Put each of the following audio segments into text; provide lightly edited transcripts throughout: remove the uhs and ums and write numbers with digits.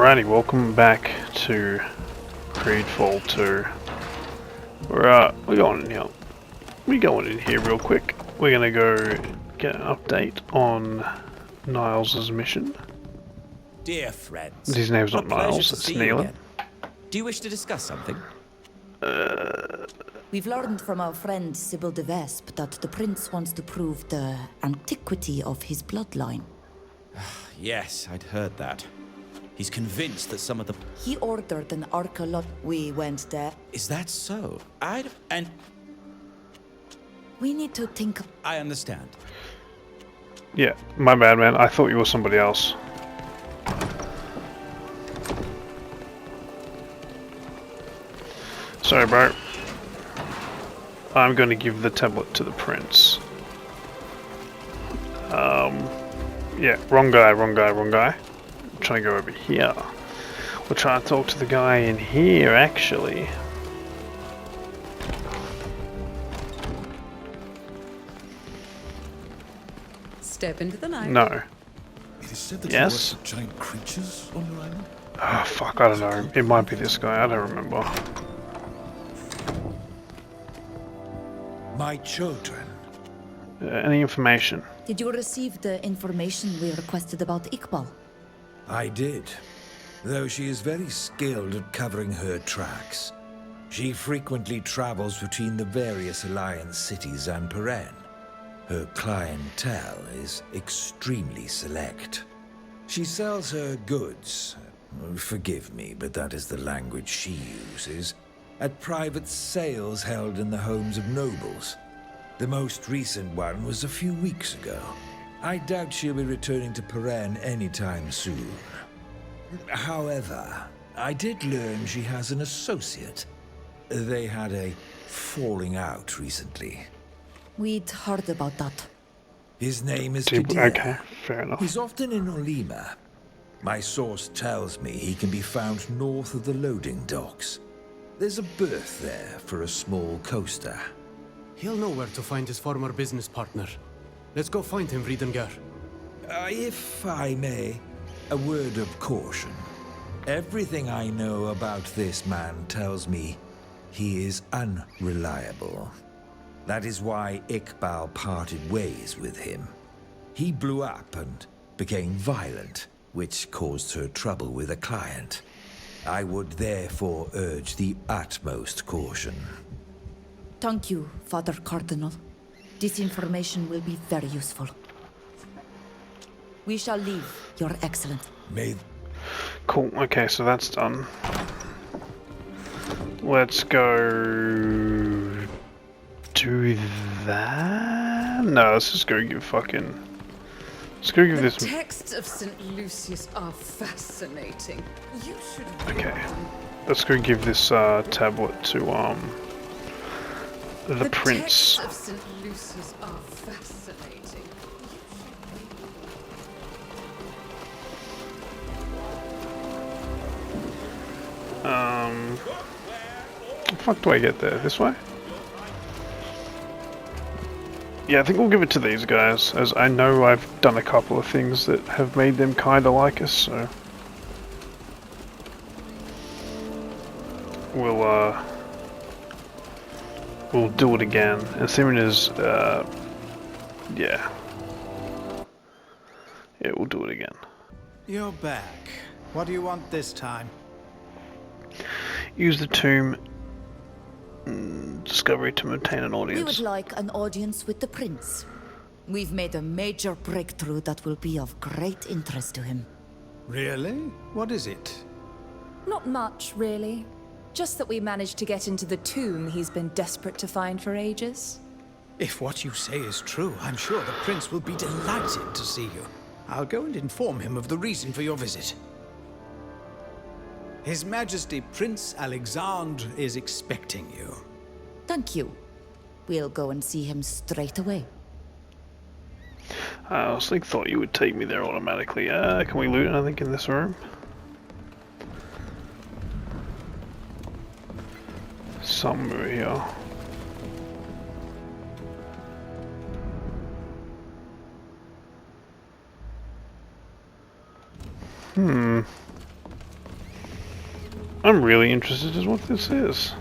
Alrighty, welcome back to GreedFall 2. We're going in here. We're going in here real quick. We're gonna go get an update on Niles' mission. Dear friends, His name's not Niles, it's Nilan. Do you wish to discuss something? We've learned from our friend Sybille De Vespe that the prince wants to prove the antiquity of his bloodline. Yes, I'd heard that. He's convinced that some of the... He ordered an archaeolog. We went there. Is that so? We need to think... I understand. Yeah, my bad, man. I thought you were somebody else. Sorry, bro. I'm going to give the tablet to the prince. Yeah, wrong guy. I'm trying to go over here. We'll try to talk to the guy in here, actually. Step into the night. No. It is said that Yes? there were giant creatures on your island. Oh, fuck, I don't know. It might be this guy, I don't remember. My children. Any information? Did you receive the information we requested about Iqbal? I did. Though she is very skilled at covering her tracks. She frequently travels between the various Alliance cities and Peren. Her clientele is extremely select. She sells her goods, forgive me, but that is the language she uses, at private sales held in the homes of nobles. The most recent one was a few weeks ago. I doubt she'll be returning to Peren anytime soon. However, I did learn she has an associate. They had a falling out recently. We'd heard about that. His name is Okay, fair enough. He's often in Olima. My source tells me he can be found north of the loading docks. There's a berth there for a small coaster. He'll know where to find his former business partner. Let's go find him, Vriedengar. If I may, a word of caution. Everything I know about this man tells me he is unreliable. That is why Iqbal parted ways with him. He blew up and became violent, which caused her trouble with a client. I would therefore urge the utmost caution. Thank you, Father Cardinal. This information will be very useful. We shall leave, Your Excellency. May... Cool, okay, so that's done. Let's go... do that? No, let's just go give fucking... Let's go give this... The texts of St. Lucius are fascinating. You should... Okay. Let's go give this tablet to the prince. The texts of St. Lucius are fascinating. How the fuck do I get there? This way? Yeah, I think we'll give it to these guys, as I know I've done a couple of things that have made them kinda like us, so... We'll do it again. And seeing as, yeah. Yeah, we'll do it again. You're back. What do you want this time? Use the tomb discovery to obtain an We audience. would like an audience with the prince. We've made a major breakthrough that will be of great interest to him. Really? What is it? Not much, really. Just that we managed to get into the tomb he's been desperate to find for ages. If what you say is true, I'm sure the prince will be delighted to see you. I'll go and inform him of the reason for your visit. His Majesty Prince Alexandre is expecting you. Thank you. We'll go and see him straight away. I honestly thought you would take me there automatically. Can we loot anything in this room? Something over here. I'm really interested in what this is.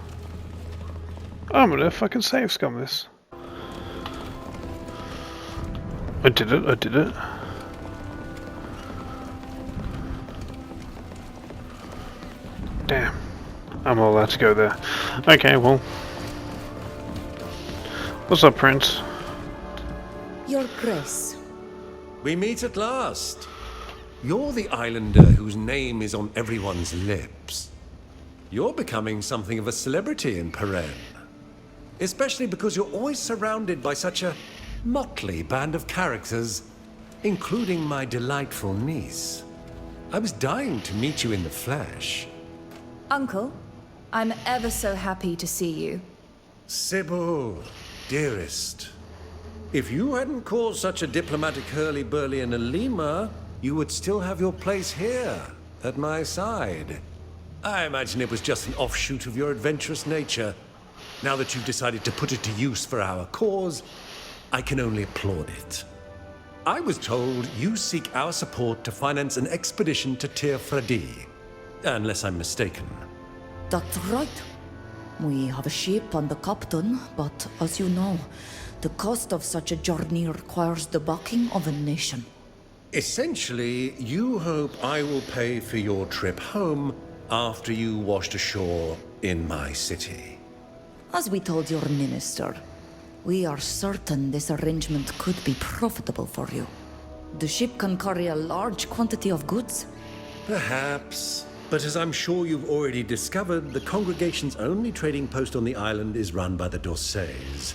I'm gonna fucking save scum this. I did it, I did it. Damn. I'm not allowed to go there. Okay, well. What's up, Prince? Your Grace. We meet at last. You're the islander whose name is on everyone's lips. You're becoming something of a celebrity in Peren. Especially because you're always surrounded by such a motley band of characters, including my delightful niece. I was dying to meet you in the flesh. Uncle, I'm ever so happy to see you. Sybille, dearest. If you hadn't caused such a diplomatic hurly-burly in Alima, you would still have your place here, at my side. I imagine it was just an offshoot of your adventurous nature. Now that you've decided to put it to use for our cause, I can only applaud it. I was told you seek our support to finance an expedition to Tir Fredi, unless I'm mistaken. That's right. We have a ship and the captain, but as you know, the cost of such a journey requires the backing of a nation. Essentially, you hope I will pay for your trip home after you washed ashore in my city. As we told your minister, we are certain this arrangement could be profitable for you. The ship can carry a large quantity of goods. Perhaps. But as I'm sure you've already discovered, the congregation's only trading post on the island is run by the Dorsays.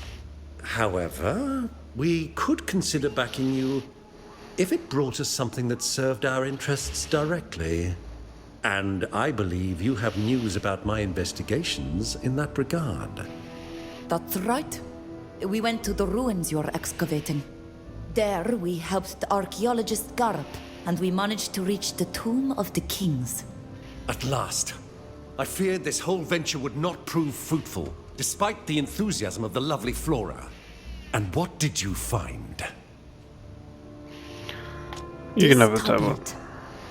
However, we could consider backing you if it brought us something that served our interests directly. And I believe you have news about my investigations in that regard. That's right. We went to the ruins you're excavating. There, we helped the archaeologist Garp, and we managed to reach the Tomb of the Kings. At last. I feared this whole venture would not prove fruitful, despite the enthusiasm of the lovely Flora. And what did you find? You can have the This tablet.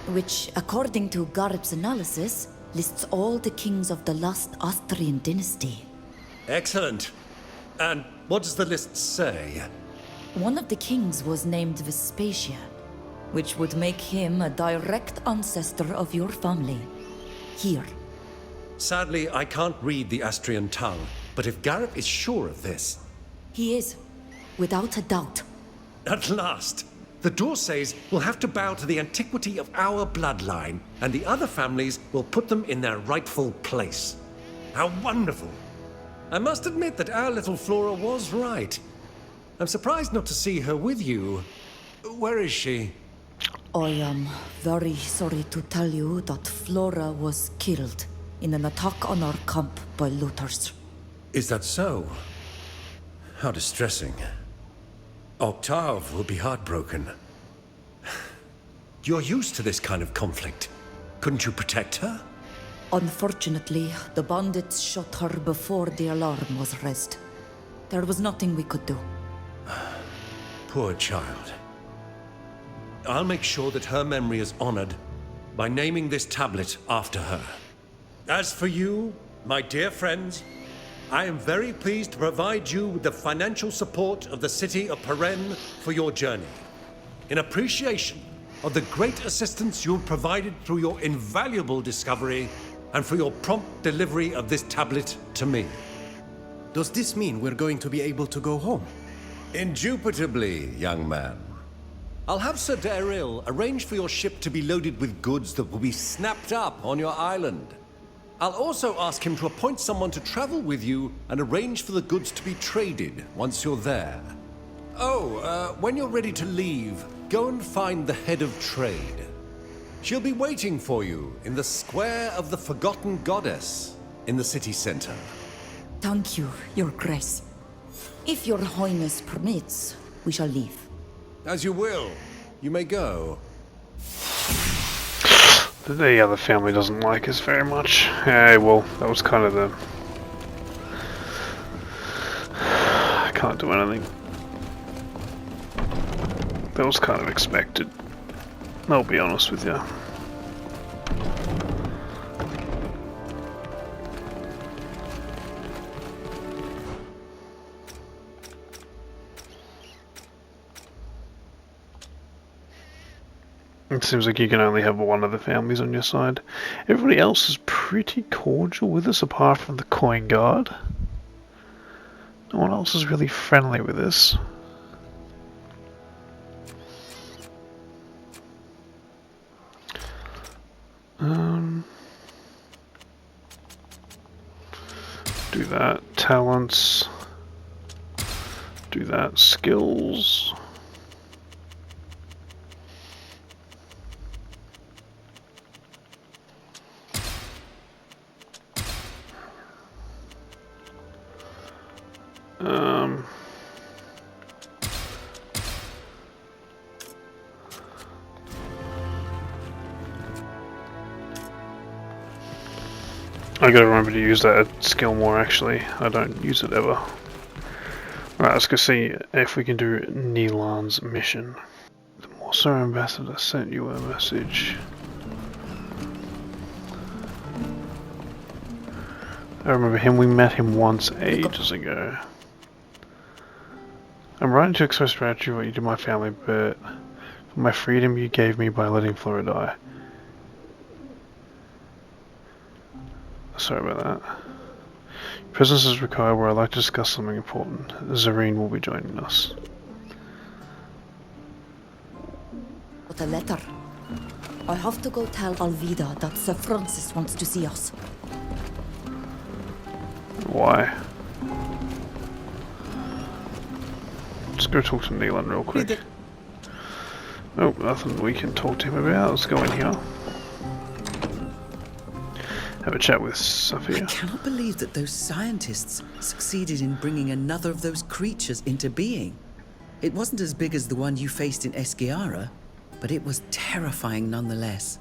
Which, according to Garp's analysis, lists all the kings of the last Austrian dynasty. Excellent. And what does the list say? One of the kings was named Vespasia, which would make him a direct ancestor of your family. Here. Sadly, I can't read the Astrian tongue, but if Garrett is sure of this... He is, without a doubt. At last! The Dorsays will have to bow to the antiquity of our bloodline, and the other families will put them in their rightful place. How wonderful! I must admit that our little Flora was right. I'm surprised not to see her with you. Where is she? I am very sorry to tell you that Flora was killed in an attack on our camp by looters. Is that so? How distressing. Octave will be heartbroken. You're used to this kind of conflict. Couldn't you protect her? Unfortunately, the bandits shot her before the alarm was raised. There was nothing we could do. Poor child. I'll make sure that her memory is honored by naming this tablet after her. As for you, my dear friends, I am very pleased to provide you with the financial support of the city of Peren for your journey. In appreciation of the great assistance you have provided through your invaluable discovery and for your prompt delivery of this tablet to me. Does this mean we're going to be able to go home? Indubitably, young man. I'll have Sir Daryl arrange for your ship to be loaded with goods that will be snapped up on your island. I'll also ask him to appoint someone to travel with you and arrange for the goods to be traded once you're there. Oh, when you're ready to leave, go and find the head of trade. She'll be waiting for you in the Square of the Forgotten Goddess in the city center. Thank you, Your Grace. If Your Highness permits, we shall leave. As you will. You may go. The other family doesn't like us very much. Yeah, well, that was kind of the... I can't do anything. That was kind of expected. I'll be honest with you. It seems like you can only have one of the families on your side. Everybody else is pretty cordial with us apart from the coin guard. No one else is really friendly with us. Do that. Talents. Do that. Skills. I gotta remember to use that skill more actually. I don't use it ever. Right, let's go see if we can do Nilan's mission. The Morso ambassador sent you a message. I remember him, we met him once ages ago. I'm writing to express gratitude for what you did to my family, but for my freedom you gave me by letting Flora die. Sorry about that. Your presence is required where I'd like to discuss something important. Zareen will be joining us. What a letter. I have to go tell Alvida that Sir Francis wants to see us. Why? Let's go talk to Nilan real quick. Oh, nothing we can talk to him about. Let's go in here. Have a chat with Sophia. I cannot believe that those scientists succeeded in bringing another of those creatures into being. It wasn't as big as the one you faced in Esquiara, but it was terrifying nonetheless.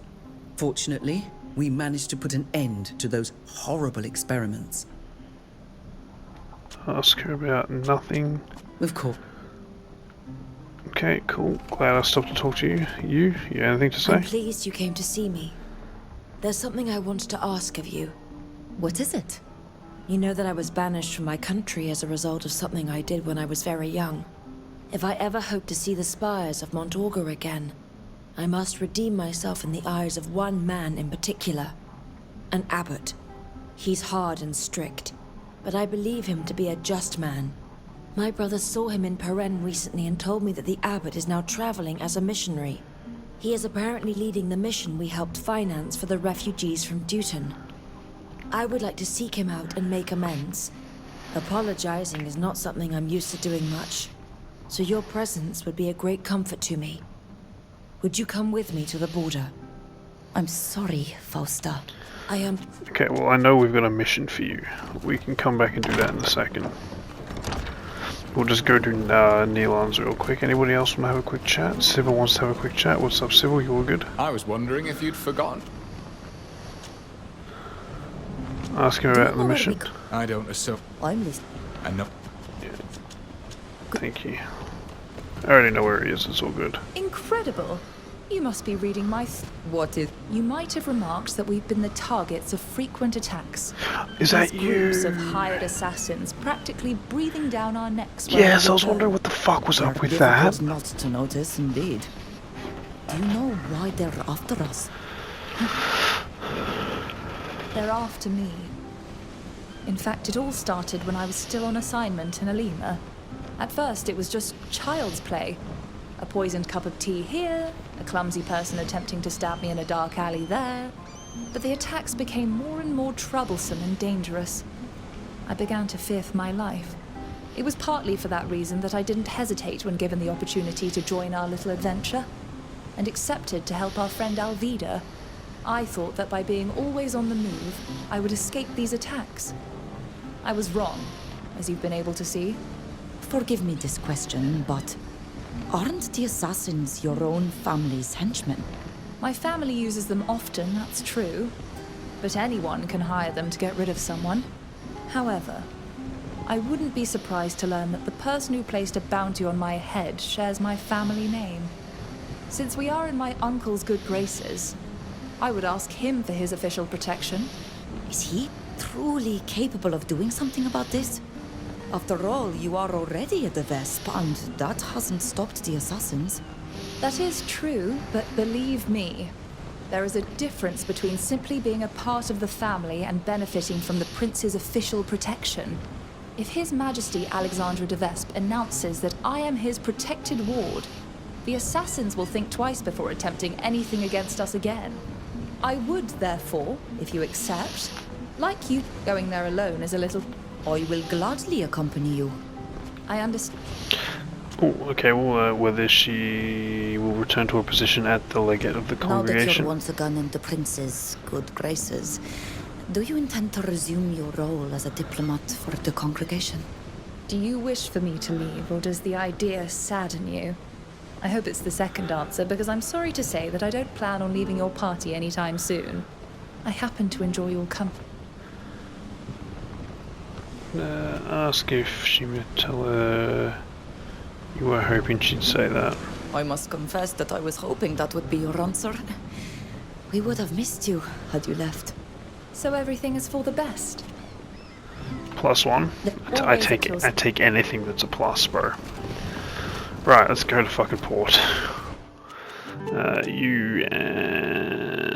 Fortunately, we managed to put an end to those horrible experiments. Ask her about nothing. Of course. Okay, cool. Glad I stopped to talk to you. You have anything to say? I'm pleased you came to see me. There's something I wanted to ask of you. What is it? You know that I was banished from my country as a result of something I did when I was very young. If I ever hope to see the spires of Mont Augur again, I must redeem myself in the eyes of one man in particular. An abbot. He's hard and strict, but I believe him to be a just man. My brother saw him in Peren recently and told me that the abbot is now traveling as a missionary. He is apparently leading the mission we helped finance for the refugees from Duton. I would like to seek him out and make amends. Apologizing is not something I'm used to doing much, so your presence would be a great comfort to me. Would you come with me to the border? I'm sorry, Fausta. I am... Okay, well I know we've got a mission for you. We can come back and do that in a second. We'll just go to Nilan's real quick. Anybody else want to have a quick chat? Sybille wants to have a quick chat. What's up, Sybille? You all good? I was wondering if you'd forgotten. Ask him about the mission. I don't assume. I'm listening. I know. Yeah. Thank you. I already know where he is. It's all good. Incredible. You must be reading my... What is... You might have remarked that we've been the targets of frequent attacks. Is that These you? groups of hired assassins practically breathing down our necks. Yes, I was wondering what the fuck was up with that. Difficult not to notice, indeed. Do you know why they're after us? They're after me. In fact, it all started when I was still on assignment in Alima. At first, it was just child's play. A poisoned cup of tea here, a clumsy person attempting to stab me in a dark alley there. But the attacks became more and more troublesome and dangerous. I began to fear for my life. It was partly for that reason that I didn't hesitate when given the opportunity to join our little adventure, and accepted to help our friend Alvida. I thought that by being always on the move, I would escape these attacks. I was wrong, as you've been able to see. Forgive me this question, but... aren't the assassins your own family's henchmen? My family uses them often, that's true. But anyone can hire them to get rid of someone. However, I wouldn't be surprised to learn that the person who placed a bounty on my head shares my family name. Since we are in my uncle's good graces, I would ask him for his official protection. Is he truly capable of doing something about this? After all, you are already at the Vespe, and that hasn't stopped the assassins. That is true, but believe me, there is a difference between simply being a part of the family and benefiting from the prince's official protection. If His Majesty Alexandre de Vespe announces that I am his protected ward, the assassins will think twice before attempting anything against us again. I would, therefore, if you accept, like you, going there alone is a little... I will gladly accompany you. I understand. Oh, okay, well, whether she will return to her position at the legate of the Now that congregation. you're once again in the prince's good graces, do you intend to resume your role as a diplomat for the congregation? Do you wish for me to leave, or does the idea sadden you? I hope it's the second answer, because I'm sorry to say that I don't plan on leaving your party anytime soon. I happen to enjoy your company. Ask if she would tell her you were hoping she'd say that. I must confess that I was hoping that would be your answer. We would have missed you had you left. So everything is for the best. +1. I take anything that's a plus, bro. Right, let's go to fucking port. You and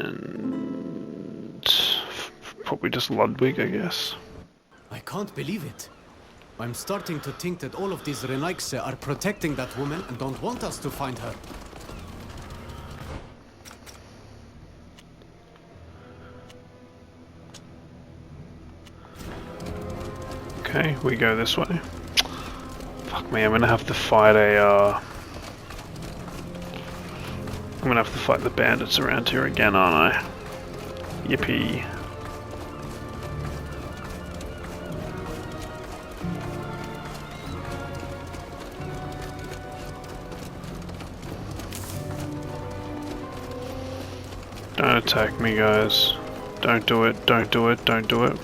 probably just Ludwig, I guess. I can't believe it. I'm starting to think that all of these Renaigse are protecting that woman and don't want us to find her. Okay, we go this way. Fuck me, I'm gonna have to fight I'm gonna have to fight the bandits around here again, aren't I? Yippee. Don't attack me, guys. Don't do it, don't do it, don't do it.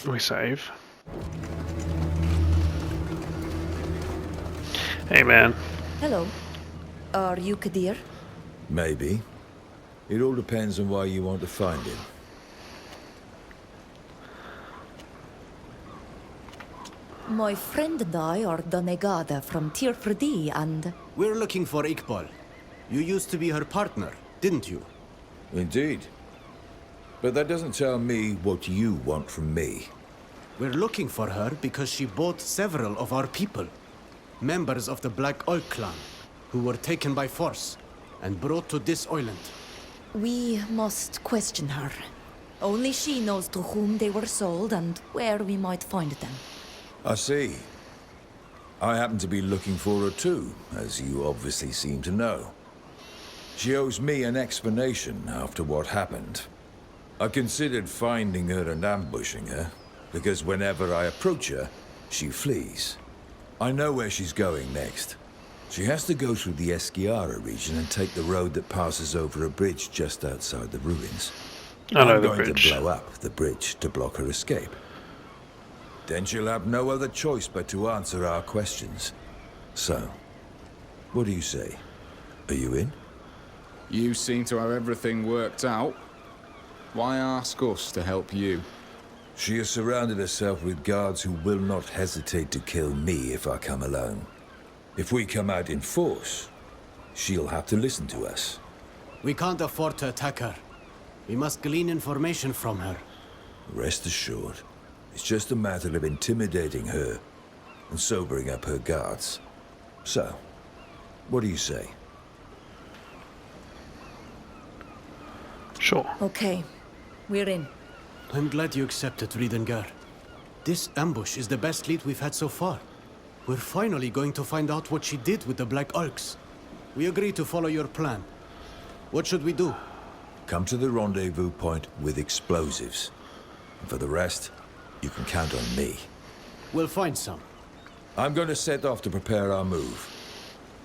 We save. Hey, man. Hello. Are you Kadir? Maybe. It all depends on why you want to find him. My friend and I are Donegada from Tirfredi and... We're looking for Iqbal. You used to be her partner, didn't you? Indeed. But that doesn't tell me what you want from me. We're looking for her because she bought several of our people. Members of the Black Oak clan, who were taken by force and brought to this island. We must question her. Only she knows to whom they were sold and where we might find them. I see. I happen to be looking for her too, as you obviously seem to know. She owes me an explanation after what happened. I considered finding her and ambushing her, because whenever I approach her, she flees. I know where she's going next. She has to go through the Esquiara region and take the road that passes over a bridge just outside the ruins. I know I'm the going bridge. to blow up the bridge to block her escape. Then she'll have no other choice but to answer our questions. So, what do you say? Are you in? You seem to have everything worked out. Why ask us to help you? She has surrounded herself with guards who will not hesitate to kill me if I come alone. If we come out in force, she'll have to listen to us. We can't afford to attack her. We must glean information from her. Rest assured, it's just a matter of intimidating her and sobering up her guards. So, what do you say? Sure. Okay, we're in. I'm glad you accepted, Riedengar. This ambush is the best lead we've had so far. We're finally going to find out what she did with the Black Arcs. We agree to follow your plan. What should we do? Come to the rendezvous point with explosives. And for the rest, you can count on me. We'll find some. I'm going to set off to prepare our move.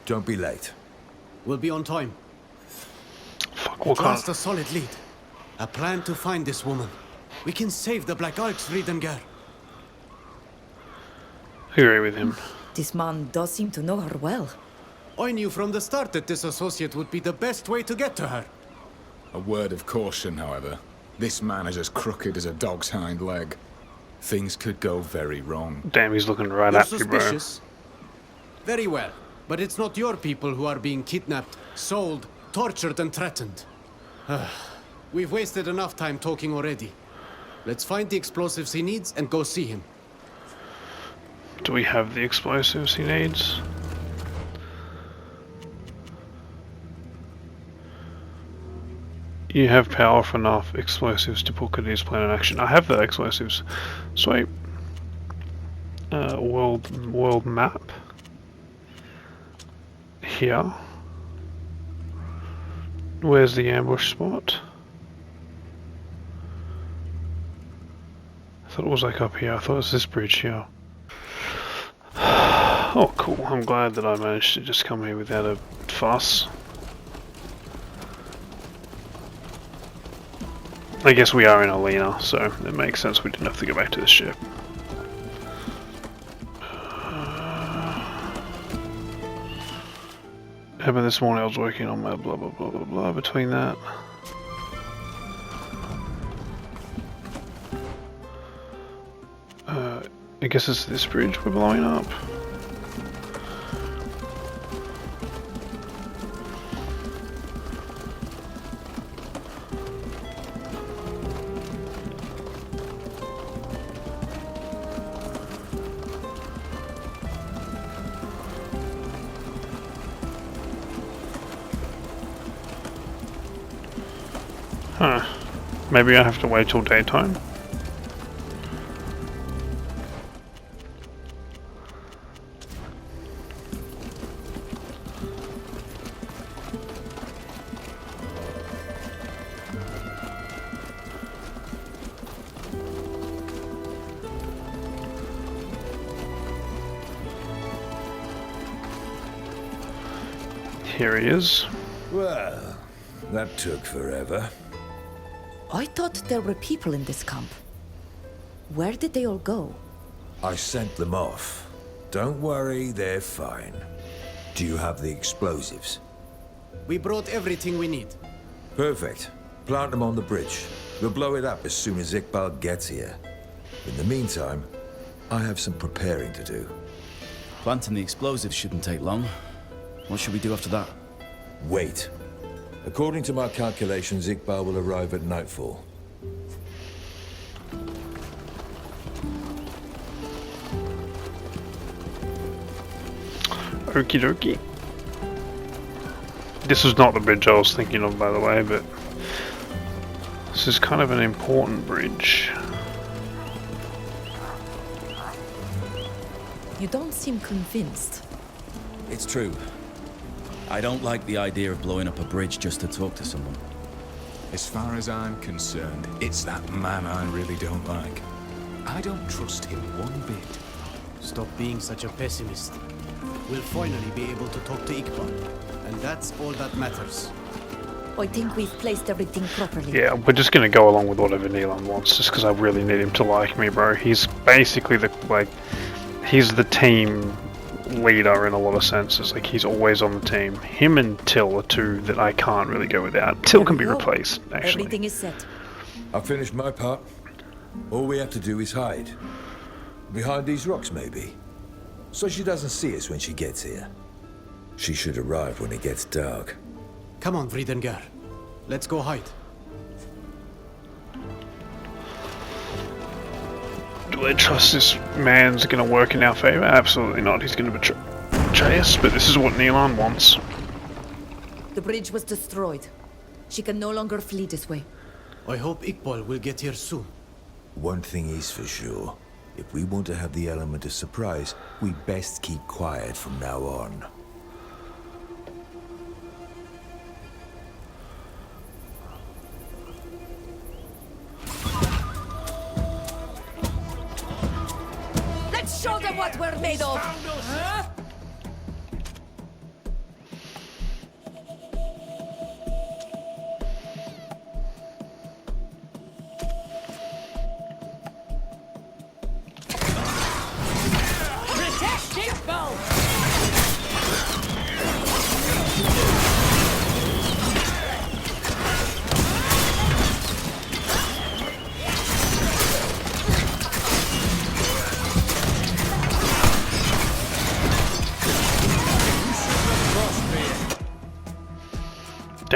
Don't be late. We'll be on time. Fuck, At what kind last a solid lead. A plan to find this woman. We can save the Black Arcs, Riedengar. I agree with him. This man does seem to know her well. I knew from the start that this associate would be the best way to get to her. A word of caution, however. This man is as crooked as a dog's hind leg. Things could go very wrong. Damn, he's looking right You're at you, bro. suspicious? Very well. But it's not your people who are being kidnapped, sold, tortured, and threatened. We've wasted enough time talking already. Let's find the explosives he needs and go see him. Do we have the explosives he needs? You have powerful enough explosives to put Kadir's plan in action. I have the explosives. Sweet. World map. Here. Where's the ambush spot? I thought it was like up here. I thought it was this bridge here. Oh, cool. I'm glad that I managed to just come here without a fuss. I guess we are in Alina, so it makes sense we didn't have to go back to the ship. How about this morning I was working on my blah blah blah blah blah between that. I guess it's this bridge we're blowing up. Huh. Maybe I have to wait till daytime. Here he is. Well, that took forever. I thought there were people in this camp. Where did they all go? I sent them off. Don't worry, they're fine. Do you have the explosives? We brought everything we need. Perfect. Plant them on the bridge. We'll blow it up as soon as Iqbal gets here. In the meantime, I have some preparing to do. Planting the explosives shouldn't take long. What should we do after that? Wait. According to my calculations, Iqbal will arrive at nightfall. Okie dokie. This was not the bridge I was thinking of, by the way, but this is kind of an important bridge. You don't seem convinced. It's true. I don't like the idea of blowing up a bridge just to talk to someone. As far as I'm concerned, it's that man I really don't like. I don't trust him one bit. Stop being such a pessimist. We'll finally be able to talk to Iqbal, and that's all that matters. I think we've placed everything properly. Yeah, we're just gonna go along with whatever Nilan wants, just because I really need him to like me, bro. He's basically he's the team leader in a lot of senses. Like, he's always on the team. Him and Till are two that I can't really go without. Till can be replaced, actually. Everything is set. I've finished my part. All we have to do is hide. Behind these rocks, maybe. So she doesn't see us when she gets here. She should arrive when it gets dark. Come on, Vridengar. Let's go hide. Do I trust this man's gonna work in our favor? Absolutely not. He's gonna betray us, but this is what Nilan wants. The bridge was destroyed. She can no longer flee this way. I hope Iqbal will get here soon. One thing is for sure. If we want to have the element of surprise, we best keep quiet from now on. Let's show them what we're made of!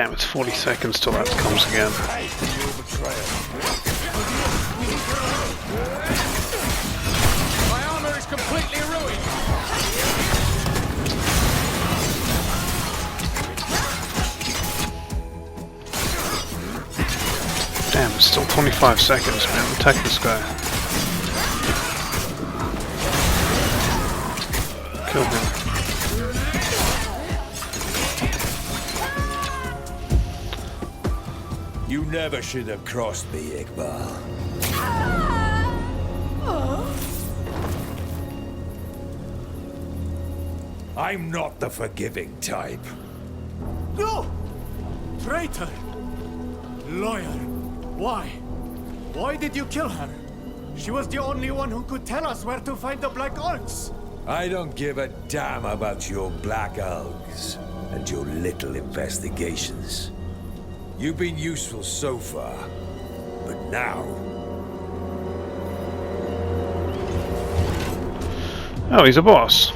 Damn, it's 40 seconds till that comes again. My armor is completely ruined. Damn, it's still 25 seconds, man. Attack this guy. Kill him. You never should have crossed me, Iqbal. I'm not the forgiving type. No! Traitor! Lawyer! Why? Why did you kill her? She was the only one who could tell us where to find the Black Orcs. I don't give a damn about your Black Elves and your little investigations. You've been useful so far, but now... Oh, he's a boss.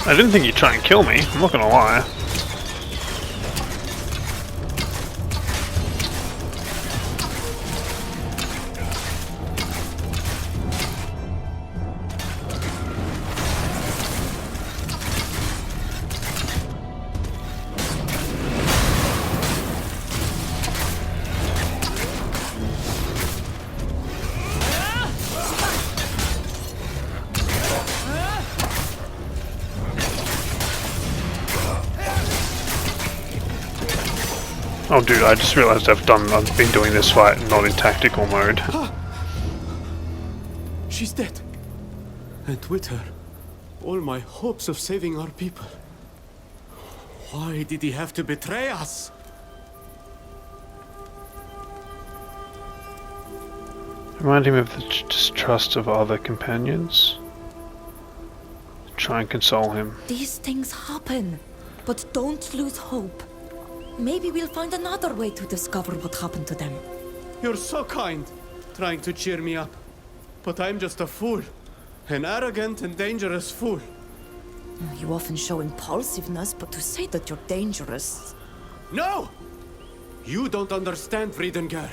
I didn't think you'd try and kill me, I'm not gonna lie. Oh dude, I just realized I've been doing this fight not in tactical mode. She's dead. And with her, all my hopes of saving our people. Why did he have to betray us? Remind him of the distrust of other companions. Try and console him. These things happen, but don't lose hope. Maybe we'll find another way to discover what happened to them. You're so kind, trying to cheer me up. But I'm just a fool. An arrogant and dangerous fool. You often show impulsiveness, but to say that you're dangerous... No! You don't understand, Friedengar.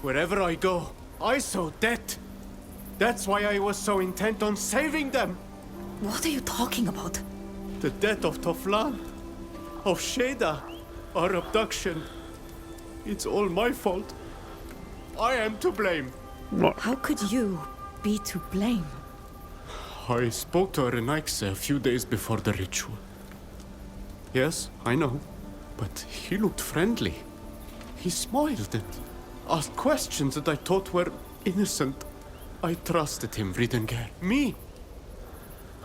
Wherever I go, I sow death. That's why I was so intent on saving them. What are you talking about? The death of Toflan, of Sheda, our abduction. It's all my fault. I am to blame. What? How could you be to blame? I spoke to Arenaxe a few days before the ritual. Yes, I know. But he looked friendly. He smiled and asked questions that I thought were innocent. I trusted him, Friedengar. Me!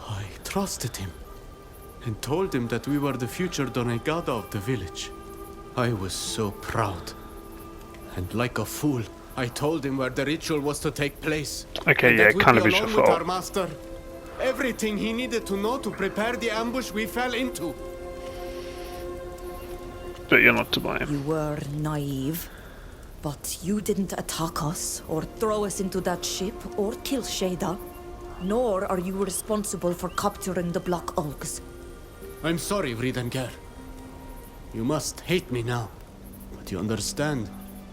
I trusted him. And told him that we were the future Donegada of the village. I was so proud. And like a fool, I told him where the ritual was to take place. Okay, yeah, kind of is your fault. Our master. Everything he needed to know to prepare the ambush we fell into. But you're not to blame. You were naive. But you didn't attack us, or throw us into that ship, or kill Sheda. Nor are you responsible for capturing the Black Orcs. I'm sorry, Friedengar. You must hate me now. But you understand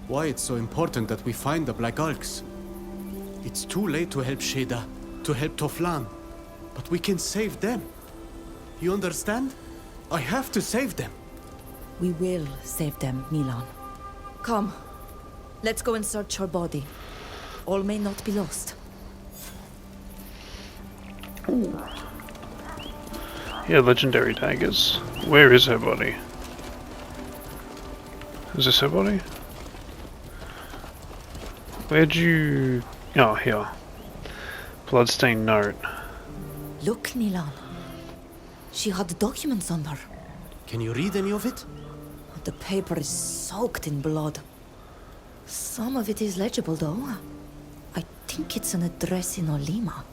why it's so important that we find the Black Orcs. It's too late to help Sheda, to help Toflan. But we can save them. You understand? I have to save them. We will save them, Nilan. Come. Let's go and search her body. All may not be lost. Ooh. Yeah, legendary daggers. Where is her body? Is this her body? Where'd you... Oh, here. Bloodstained note. Look, Nilan. She had documents on her. Can you read any of it? The paper is soaked in blood. Some of it is legible, though. I think it's an address in Olima.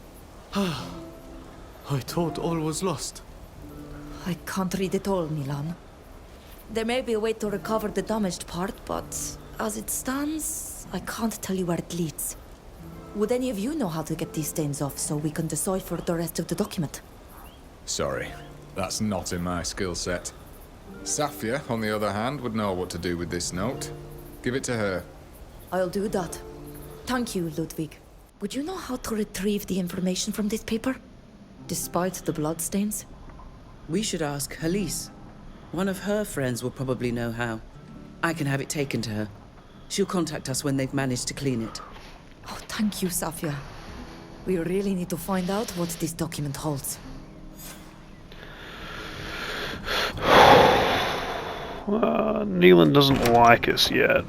I thought all was lost. I can't read it all, Nilan. There may be a way to recover the damaged part, but as it stands, I can't tell you where it leads. Would any of you know how to get these stains off so we can decipher the rest of the document? Sorry, that's not in my skill set. Safia, on the other hand, would know what to do with this note. Give it to her. I'll do that. Thank you, Ludwig. Would you know how to retrieve the information from this paper? Despite the bloodstains? We should ask Halise. One of her friends will probably know how. I can have it taken to her. She'll contact us when they've managed to clean it. Oh, thank you, Safia. We really need to find out what this document holds. Nilan doesn't like us yet.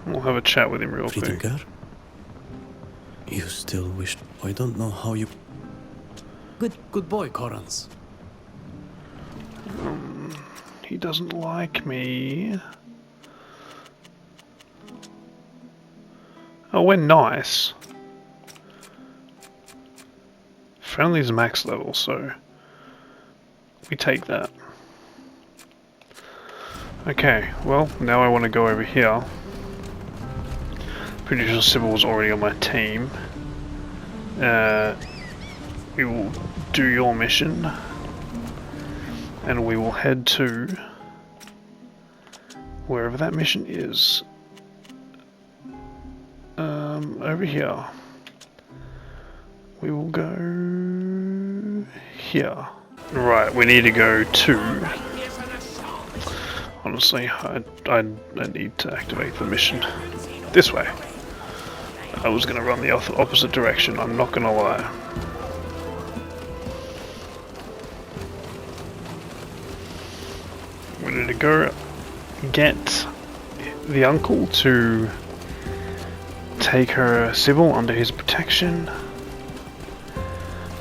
We'll have a chat with him real quick. Fridengar? You still wish... I don't know how you... Good boy, Korans. He doesn't like me. Oh, we're nice. Friendly's max level, so we take that. Okay, well, now I want to go over here. Pretty sure Sybille was already on my team. We will do your mission. And we will head to wherever that mission is. Over here. We will go here. Right, we need to go to... Honestly, I need to activate the mission. This way. I was going to run the opposite direction, I'm not going to lie. We need to go get the uncle to take her Sybille under his protection.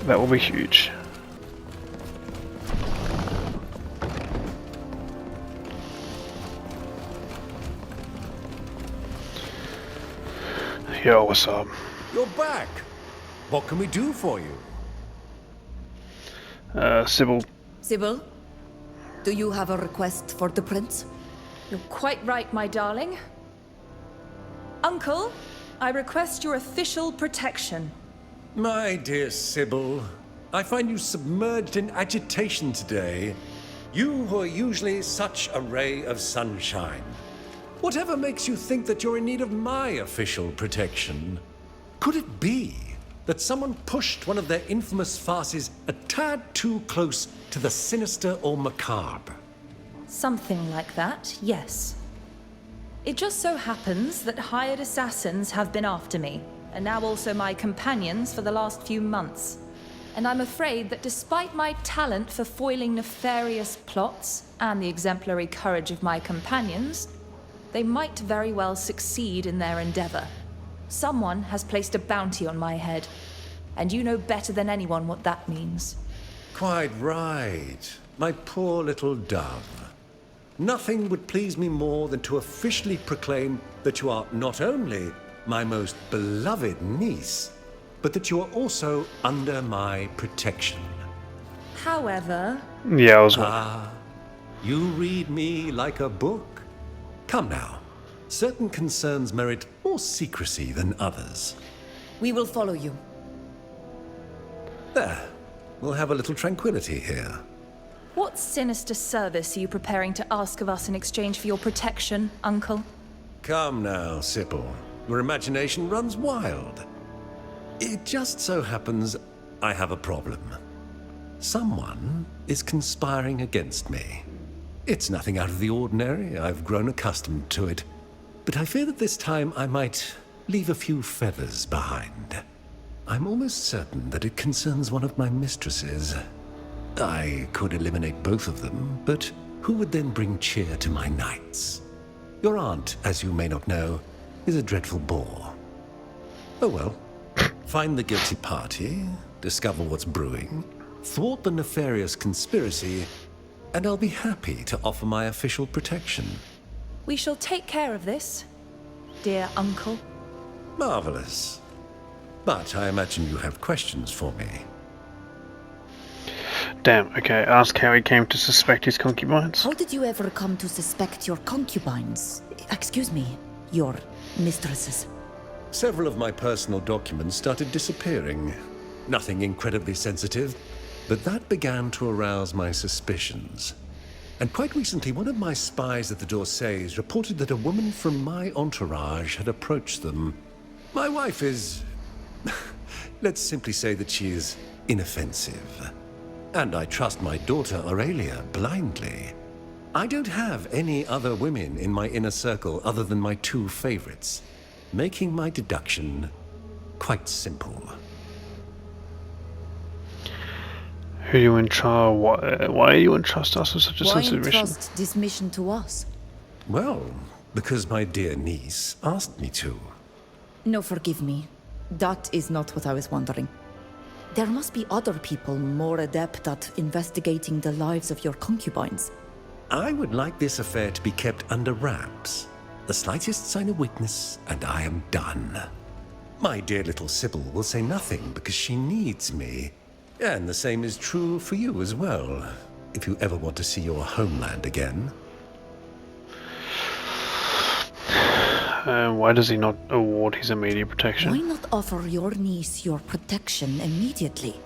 That will be huge. Yo, what's up? You're back. What can we do for you? Sybille. Sybille, do you have a request for the prince? You're quite right, my darling. Uncle, I request your official protection. My dear Sybille, I find you submerged in agitation today. You who are usually such a ray of sunshine. Whatever makes you think that you're in need of my official protection? Could it be that someone pushed one of their infamous farces a tad too close to the sinister or macabre? Something like that, yes. It just so happens that hired assassins have been after me, and now also my companions for the last few months. And I'm afraid that despite my talent for foiling nefarious plots and the exemplary courage of my companions, they might very well succeed in their endeavor. Someone has placed a bounty on my head, and you know better than anyone what that means. Quite right, my poor little dove. Nothing would please me more than to officially proclaim that you are not only my most beloved niece, but that you are also under my protection. However... Yeah, I was you read me like a book? Come now. Certain concerns merit more secrecy than others. We will follow you. There. We'll have a little tranquility here. What sinister service are you preparing to ask of us in exchange for your protection, Uncle? Come now, Sybille. Your imagination runs wild. It just so happens I have a problem. Someone is conspiring against me. It's nothing out of the ordinary. I've grown accustomed to it. But I fear that this time I might leave a few feathers behind. I'm almost certain that it concerns one of my mistresses. I could eliminate both of them, but who would then bring cheer to my nights? Your aunt, as you may not know, is a dreadful bore. Oh well. Find the guilty party, discover what's brewing, thwart the nefarious conspiracy, and I'll be happy to offer my official protection. We shall take care of this, dear Uncle. Marvelous. But I imagine you have questions for me. Damn, okay, ask how he came to suspect his concubines. How did you ever come to suspect your concubines? Excuse me, your mistresses. Several of my personal documents started disappearing. Nothing incredibly sensitive, but that began to arouse my suspicions. And quite recently, one of my spies at the D'Orsays reported that a woman from my entourage had approached them. My wife is... let's simply say that she is inoffensive. And I trust my daughter Aurelia blindly. I don't have any other women in my inner circle other than my two favorites, making my deduction quite simple. Who do you entrust? Why you entrust us with such a sensitive mission? Why entrust this mission to us? Well, because my dear niece asked me to. No, forgive me. That is not what I was wondering. There must be other people more adept at investigating the lives of your concubines. I would like this affair to be kept under wraps. The slightest sign of weakness, and I am done. My dear little Sybille will say nothing because she needs me. And the same is true for you as well, if you ever want to see your homeland again. Why does he not award his immediate protection? Why not offer your niece your protection immediately?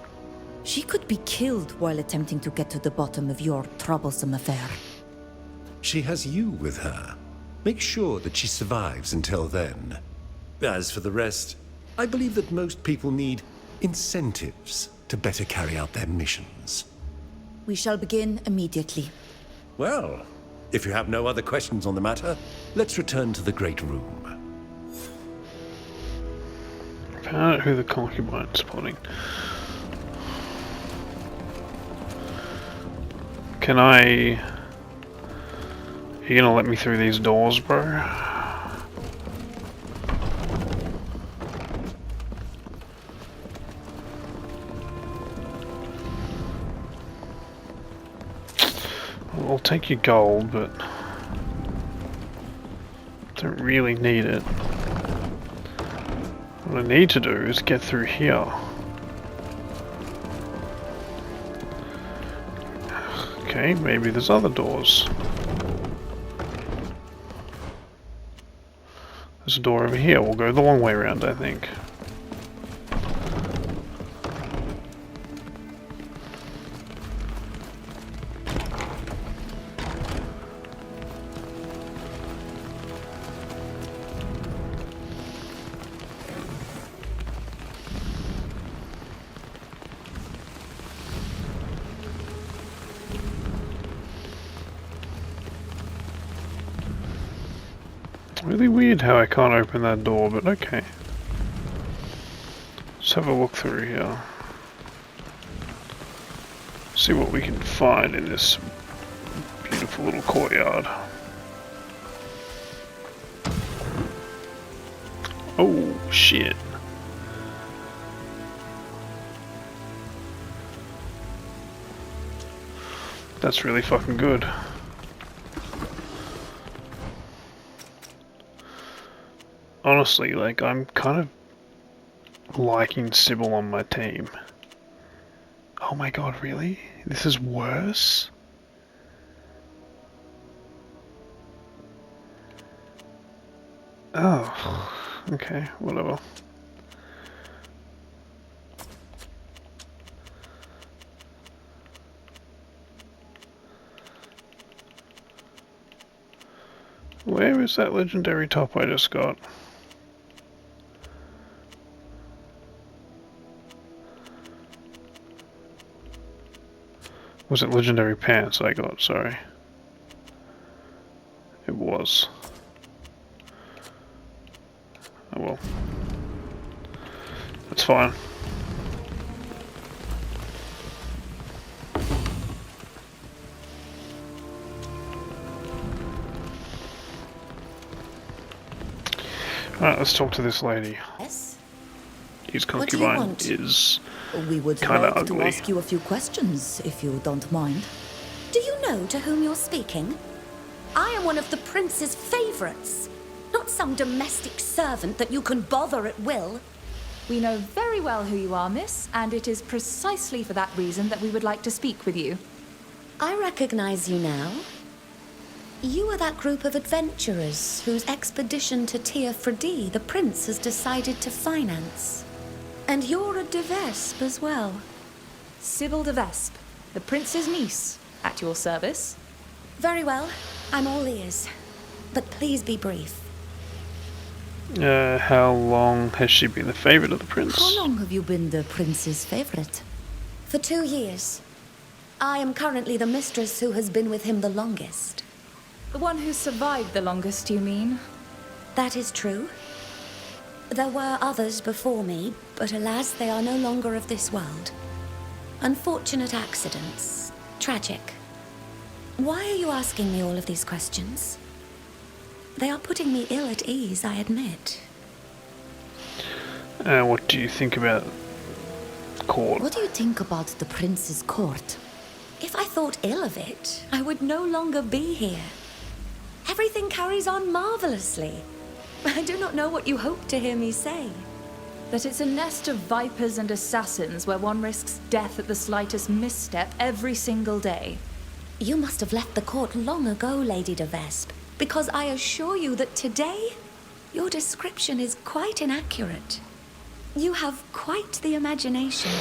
She could be killed while attempting to get to the bottom of your troublesome affair. She has you with her. Make sure that she survives until then. As for the rest, I believe that most people need incentives to better carry out their missions. We shall begin immediately. Well, if you have no other questions on the matter, let's return to the Great Room. Found out who the concubine's spotting. Can I... Are you gonna let me through these doors, bro? I'll take your gold, but don't really need it. What I need to do is get through here. Okay, maybe there's other doors. There's a door over here. We'll go the long way around, I think. Really weird how I can't open that door, but okay. Let's have a look through here. See what we can find in this beautiful little courtyard. Oh, shit. That's really fucking good. Honestly, like, I'm kind of liking Sybille on my team. Oh my god, really? This is worse? Oh, okay, whatever. Where is that legendary top I just got? Was it legendary pants I got? Sorry. It was. Oh well. That's fine. Alright, let's talk to this lady. Yes? What His do concubine you want? is We would kinda like to ugly. ask you a few questions, if you don't mind. Do you know to whom you're speaking? I am one of the prince's favorites, not some domestic servant that you can bother at will. We know very very well who you are, miss, and it is precisely for that reason that we would like to speak with you. I recognize you now. You are that group of adventurers whose expedition to Tir Fredi the prince has decided to finance. And you're a De Vespe as well. Sybille De Vespe, the prince's niece, at your service. Very well. I'm all ears. But please be brief. How long has she been the favorite of the prince? How long have you been the prince's favorite? For 2 years. I am currently the mistress who has been with him the longest. The one who survived the longest, you mean? That is true. There were others before me, but alas, they are no longer of this world. Unfortunate accidents. Tragic. Why are you asking me all of these questions? They are putting me ill at ease, I admit. What do you think about court? What do you think about the prince's court? If I thought ill of it, I would no longer be here. Everything carries on marvelously. I do not know what you hope to hear me say. That it's a nest of vipers and assassins where one risks death at the slightest misstep every single day. You must have left the court long ago, Lady De Vespe, because I assure you that today, your description is quite inaccurate. You have quite the imagination.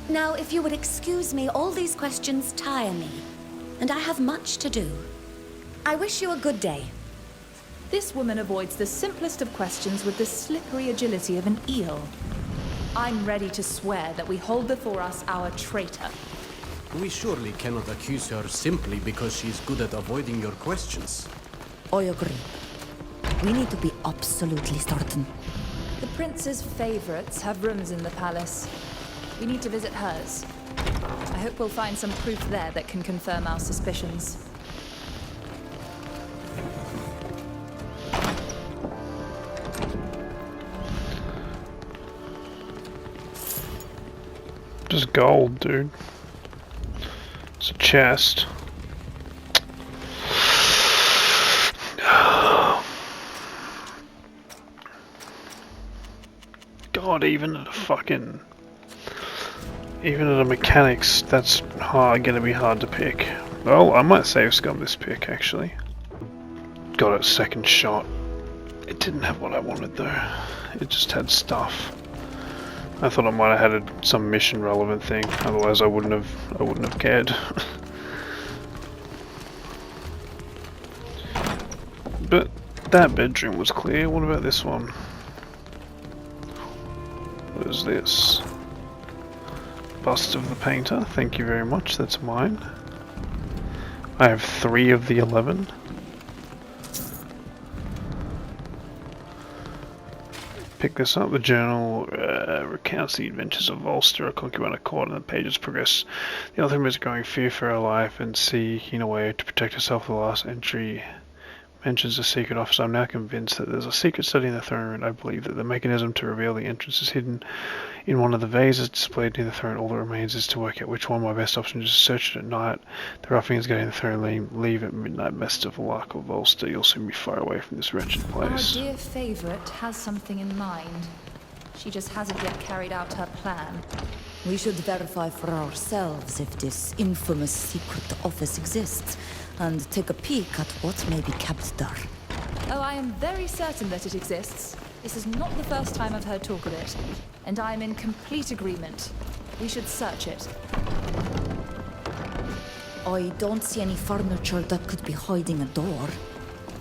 Now, if you would excuse me, all these questions tire me, and I have much to do. I wish you a good day. This woman avoids the simplest of questions with the slippery agility of an eel. I'm ready to swear that we hold before us our traitor. We surely cannot accuse her simply because she's good at avoiding your questions. I agree. We need to be absolutely certain. The prince's favorites have rooms in the palace. We need to visit hers. I hope we'll find some proof there that can confirm our suspicions. Just gold, dude. It's a chest. God, even at a mechanics, that's gonna be hard to pick. Oh, I might save scum this pick actually. Got it second shot. It didn't have what I wanted though. It just had stuff. I thought I might have had some mission relevant thing. Otherwise, I wouldn't have cared. But that bedroom was clear. What about this one? What is this? Bust of the painter. Thank you very much. That's mine. I have 3 of the 11. Pick this up. The journal recounts the adventures of Ulster, a concubine of court, and the pages progress. The author is growing fear for her life and seeking a way to protect herself. The last entry mentions a secret office. I'm now convinced that there's a secret study in the throne room. I believe that the mechanism to reveal the entrance is hidden in one of the vases displayed near the throne. All that remains is to work out which one. My best option is to search it at night. The ruffians getting the throne leave at midnight. Best of luck of Ulster. You'll soon be far away from this wretched place. Our dear favourite has something in mind. She just hasn't yet carried out her plan. We should verify for ourselves if this infamous secret office exists, and take a peek at what may be kept there. Oh, I am very certain that it exists. This is not the first time I've heard talk of it, and I am in complete agreement. We should search it. I don't see any furniture that could be hiding a door.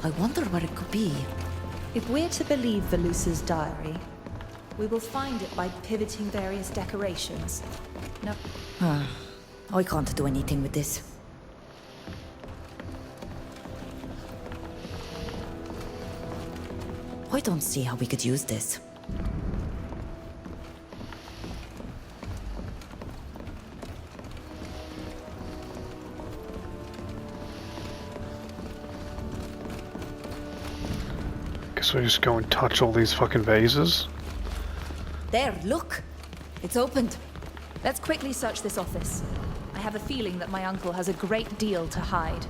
I wonder where it could be. If we're to believe Velusa's diary, we will find it by pivoting various decorations. No. I can't do anything with this. I don't see how we could use this. Guess we just go and touch all these fucking vases. There, look! It's opened. Let's quickly search this office. I have a feeling that my uncle has a great deal to hide.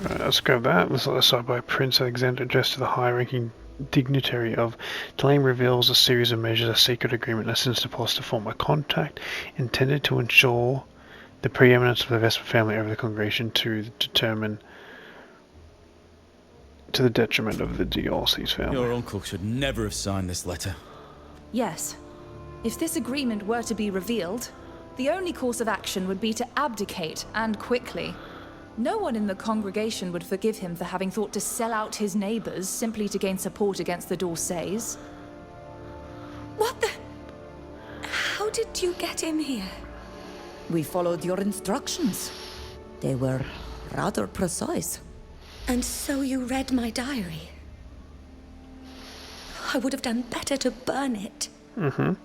Right, let's grab that. This letter signed by Prince Alexander addressed to the high-ranking dignitary of Delaying reveals a series of measures, a secret agreement, and a sinister plot to form a contract intended to ensure the preeminence of the Vespe family over the congregation to determine to the detriment of the Diocese family. Your uncle should never have signed this letter. Yes. If this agreement were to be revealed, the only course of action would be to abdicate, and quickly. No one in the congregation would forgive him for having thought to sell out his neighbors simply to gain support against the Dorsays. What the... How did you get in here? We followed your instructions. They were rather precise. And so you read my diary? I would have done better to burn it.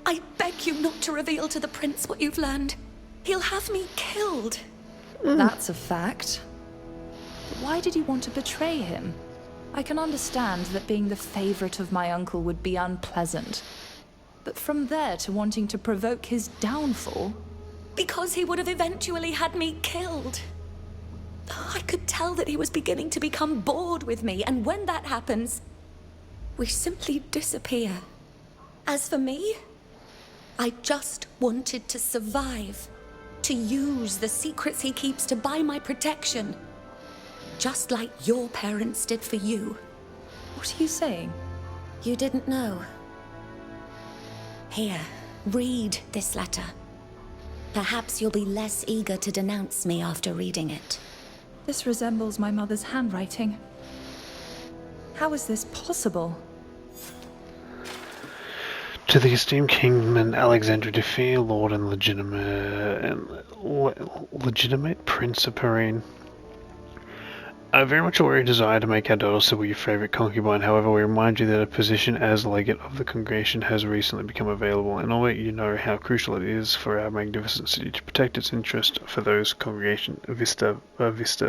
I beg you not to reveal to the prince what you've learned. He'll have me killed. That's a fact. But why did you want to betray him? I can understand that being the favorite of my uncle would be unpleasant. But from there to wanting to provoke his downfall... Because he would have eventually had me killed. I could tell that he was beginning to become bored with me, and when that happens, we simply disappear. As for me, I just wanted to survive, to use the secrets he keeps to buy my protection, just like your parents did for you. What are you saying? You didn't know. Here, read this letter. Perhaps you'll be less eager to denounce me after reading it. This resembles my mother's handwriting. How is this possible? To the esteemed Kingman Alexander de Fear, Lord and legitimate Prince of Perrine. I very much already desire to make our daughter Sybille your favourite concubine. However, we remind you that a position as legate of the congregation has recently become available, and all that you know how crucial it is for our magnificent city to protect its interest for those congregation vista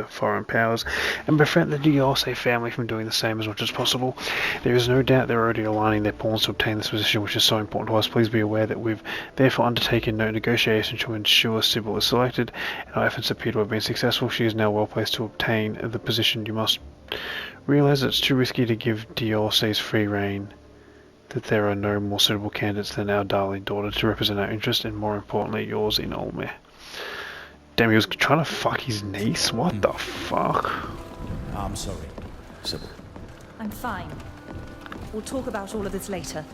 foreign powers, and prevent the Diocese family from doing the same as much as possible. There is no doubt they're already aligning their pawns to obtain this position, which is so important to us. Please be aware that we've therefore undertaken no negotiation to ensure Sybille is selected, and our efforts appear to have been successful. She is now well placed to obtain the position. You must realize that it's too risky to give Diocese free rein, that there are no more suitable candidates than our darling daughter to represent our interest, and more importantly, yours in Olmere. Damn, he was trying to fuck his niece? What the fuck? I'm sorry, Sybille. I'm fine. We'll talk about all of this later.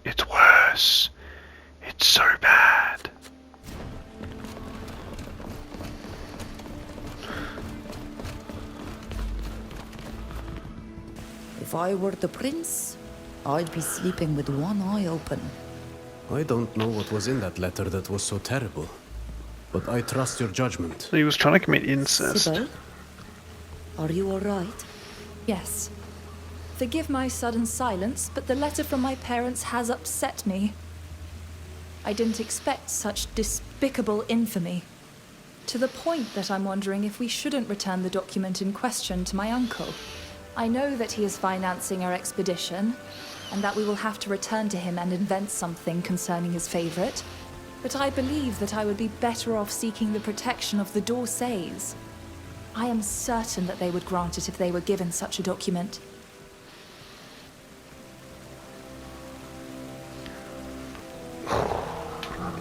It's worse. It's so bad. If I were the prince, I'd be sleeping with one eye open. I don't know what was in that letter that was so terrible, but I trust your judgment. He was trying to commit incest. Sybille? Are you alright? Yes. Forgive my sudden silence, but the letter from my parents has upset me. I didn't expect such despicable infamy. To the point that I'm wondering if we shouldn't return the document in question to my uncle. I know that he is financing our expedition, and that we will have to return to him and invent something concerning his favorite. But I believe that I would be better off seeking the protection of the Dorsays. I am certain that they would grant it if they were given such a document.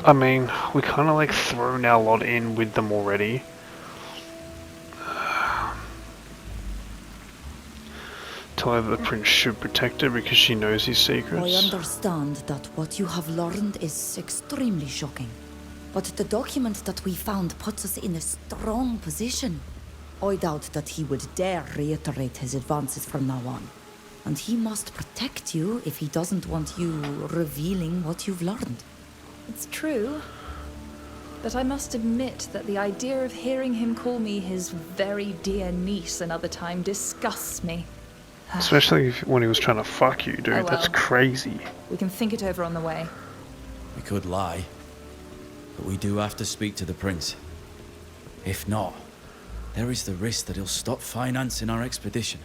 I mean, we kind of like thrown our lot in with them already. Tell her that the prince should protect her because she knows his secrets. I understand that what you have learned is extremely shocking. But the document that we found puts us in a strong position. I doubt that he would dare reiterate his advances from now on. And he must protect you if he doesn't want you revealing what you've learned. It's true. But I must admit that the idea of hearing him call me his very dear niece another time disgusts me. Especially when he was trying to fuck you, dude. Oh, well. That's crazy. We can think it over on the way. We could lie, but we do have to speak to the prince. If not, There is the risk that he'll stop financing our expedition.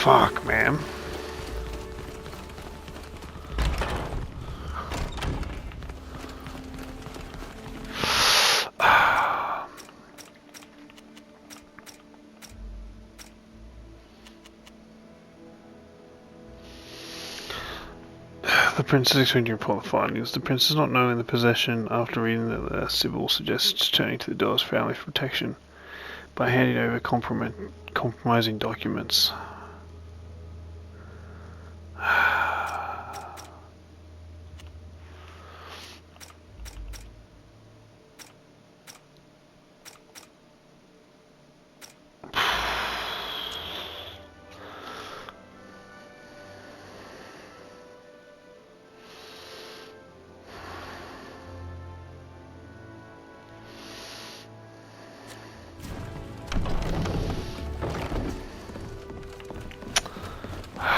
Fuck, man. The prince is expecting to report the findings. The prince is not known in the possession. After reading the Sybille suggests turning to the Dawes family for protection by handing over compromising documents.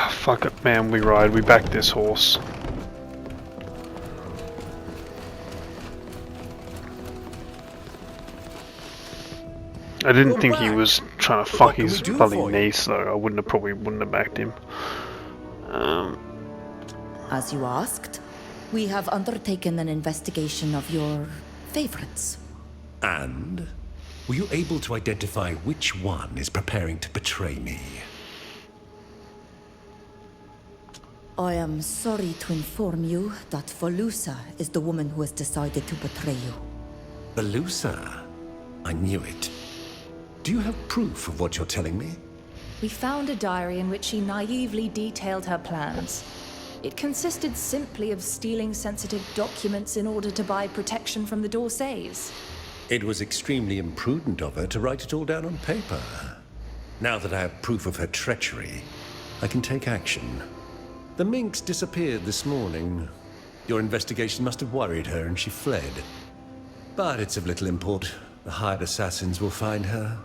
Fuck it, man, we ride. We back this horse. I didn't think he was trying to fuck his bloody niece, though. I wouldn't have backed him. As you asked, we have undertaken an investigation of your favorites. And? Were you able to identify which one is preparing to betray me? I am sorry to inform you that Volusa is the woman who has decided to betray you. Volusa? I knew it. Do you have proof of what you're telling me? We found a diary in which she naively detailed her plans. It consisted simply of stealing sensitive documents in order to buy protection from the D'Orsays. It was extremely imprudent of her to write it all down on paper. Now that I have proof of her treachery, I can take action. The minx disappeared this morning. Your investigation must have worried her and she fled. But it's of little import. The hired assassins will find her.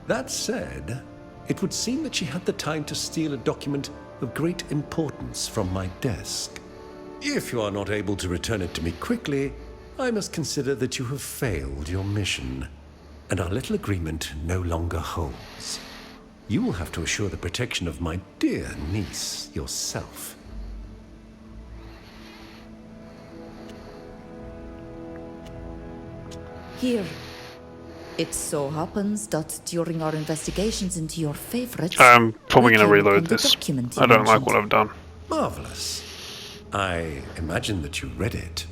That said, it would seem that she had the time to steal a document of great importance from my desk. If you are not able to return it to me quickly, I must consider that you have failed your mission, and our little agreement no longer holds. You will have to assure the protection of my dear niece yourself. Here. It so happens that during our investigations into your favorites... I'm probably going to reload this. I don't like what I've done. Marvelous. I imagine that you read it.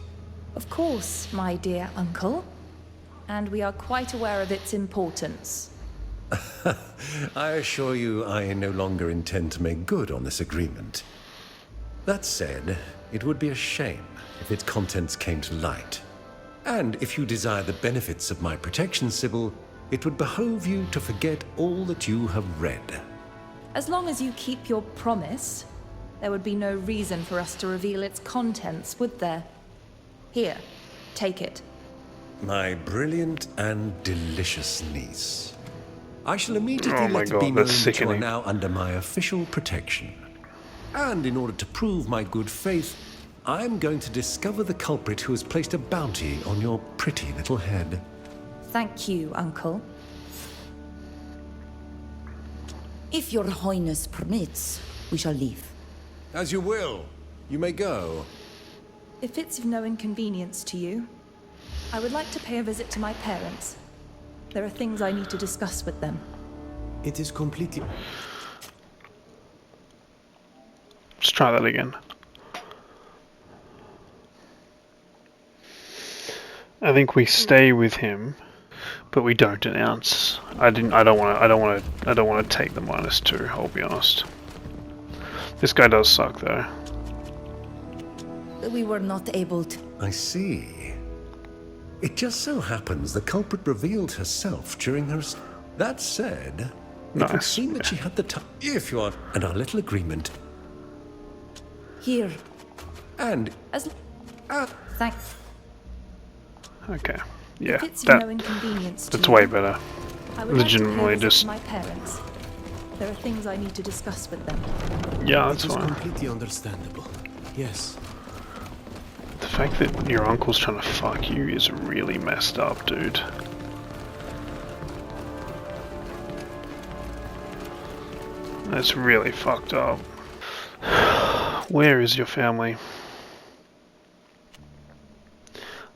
Of course, my dear uncle. And we are quite aware of its importance. I assure you I no longer intend to make good on this agreement. That said, it would be a shame if its contents came to light. And if you desire the benefits of my protection, Sybille, it would behoove you to forget all that you have read. As long as you keep your promise, there would be no reason for us to reveal its contents, would there? Here, take it. My brilliant and delicious niece. I shall immediately Oh my let it God, be known that's that you are sickening. now under my official protection. And in order to prove my good faith, I'm going to discover the culprit who has placed a bounty on your pretty little head. Thank you, uncle. If your highness permits, we shall leave. As you will. You may go. If it's of no inconvenience to you, I would like to pay a visit to my parents. There are things I need to discuss with them. It is completely... Let's try that again. I think we stay with him, but we don't announce. I don't want to take the -2. I'll be honest. This guy does suck, though. We were not able to... I see. It just so happens the culprit revealed herself during her... That said, it would Nice, seem that she had the time... If you are... And our little agreement... Here. And... As... Thanks. Okay. Yeah, If it's no that, inconvenience to that's you, way better. I would like to pay a Legitimately visit just... to my parents. There are things I need to discuss with them. Yeah, that's It is fine. completely understandable. Yes. The fact that your uncle's trying to fuck you is really messed up, dude. That's really fucked up. Where is your family?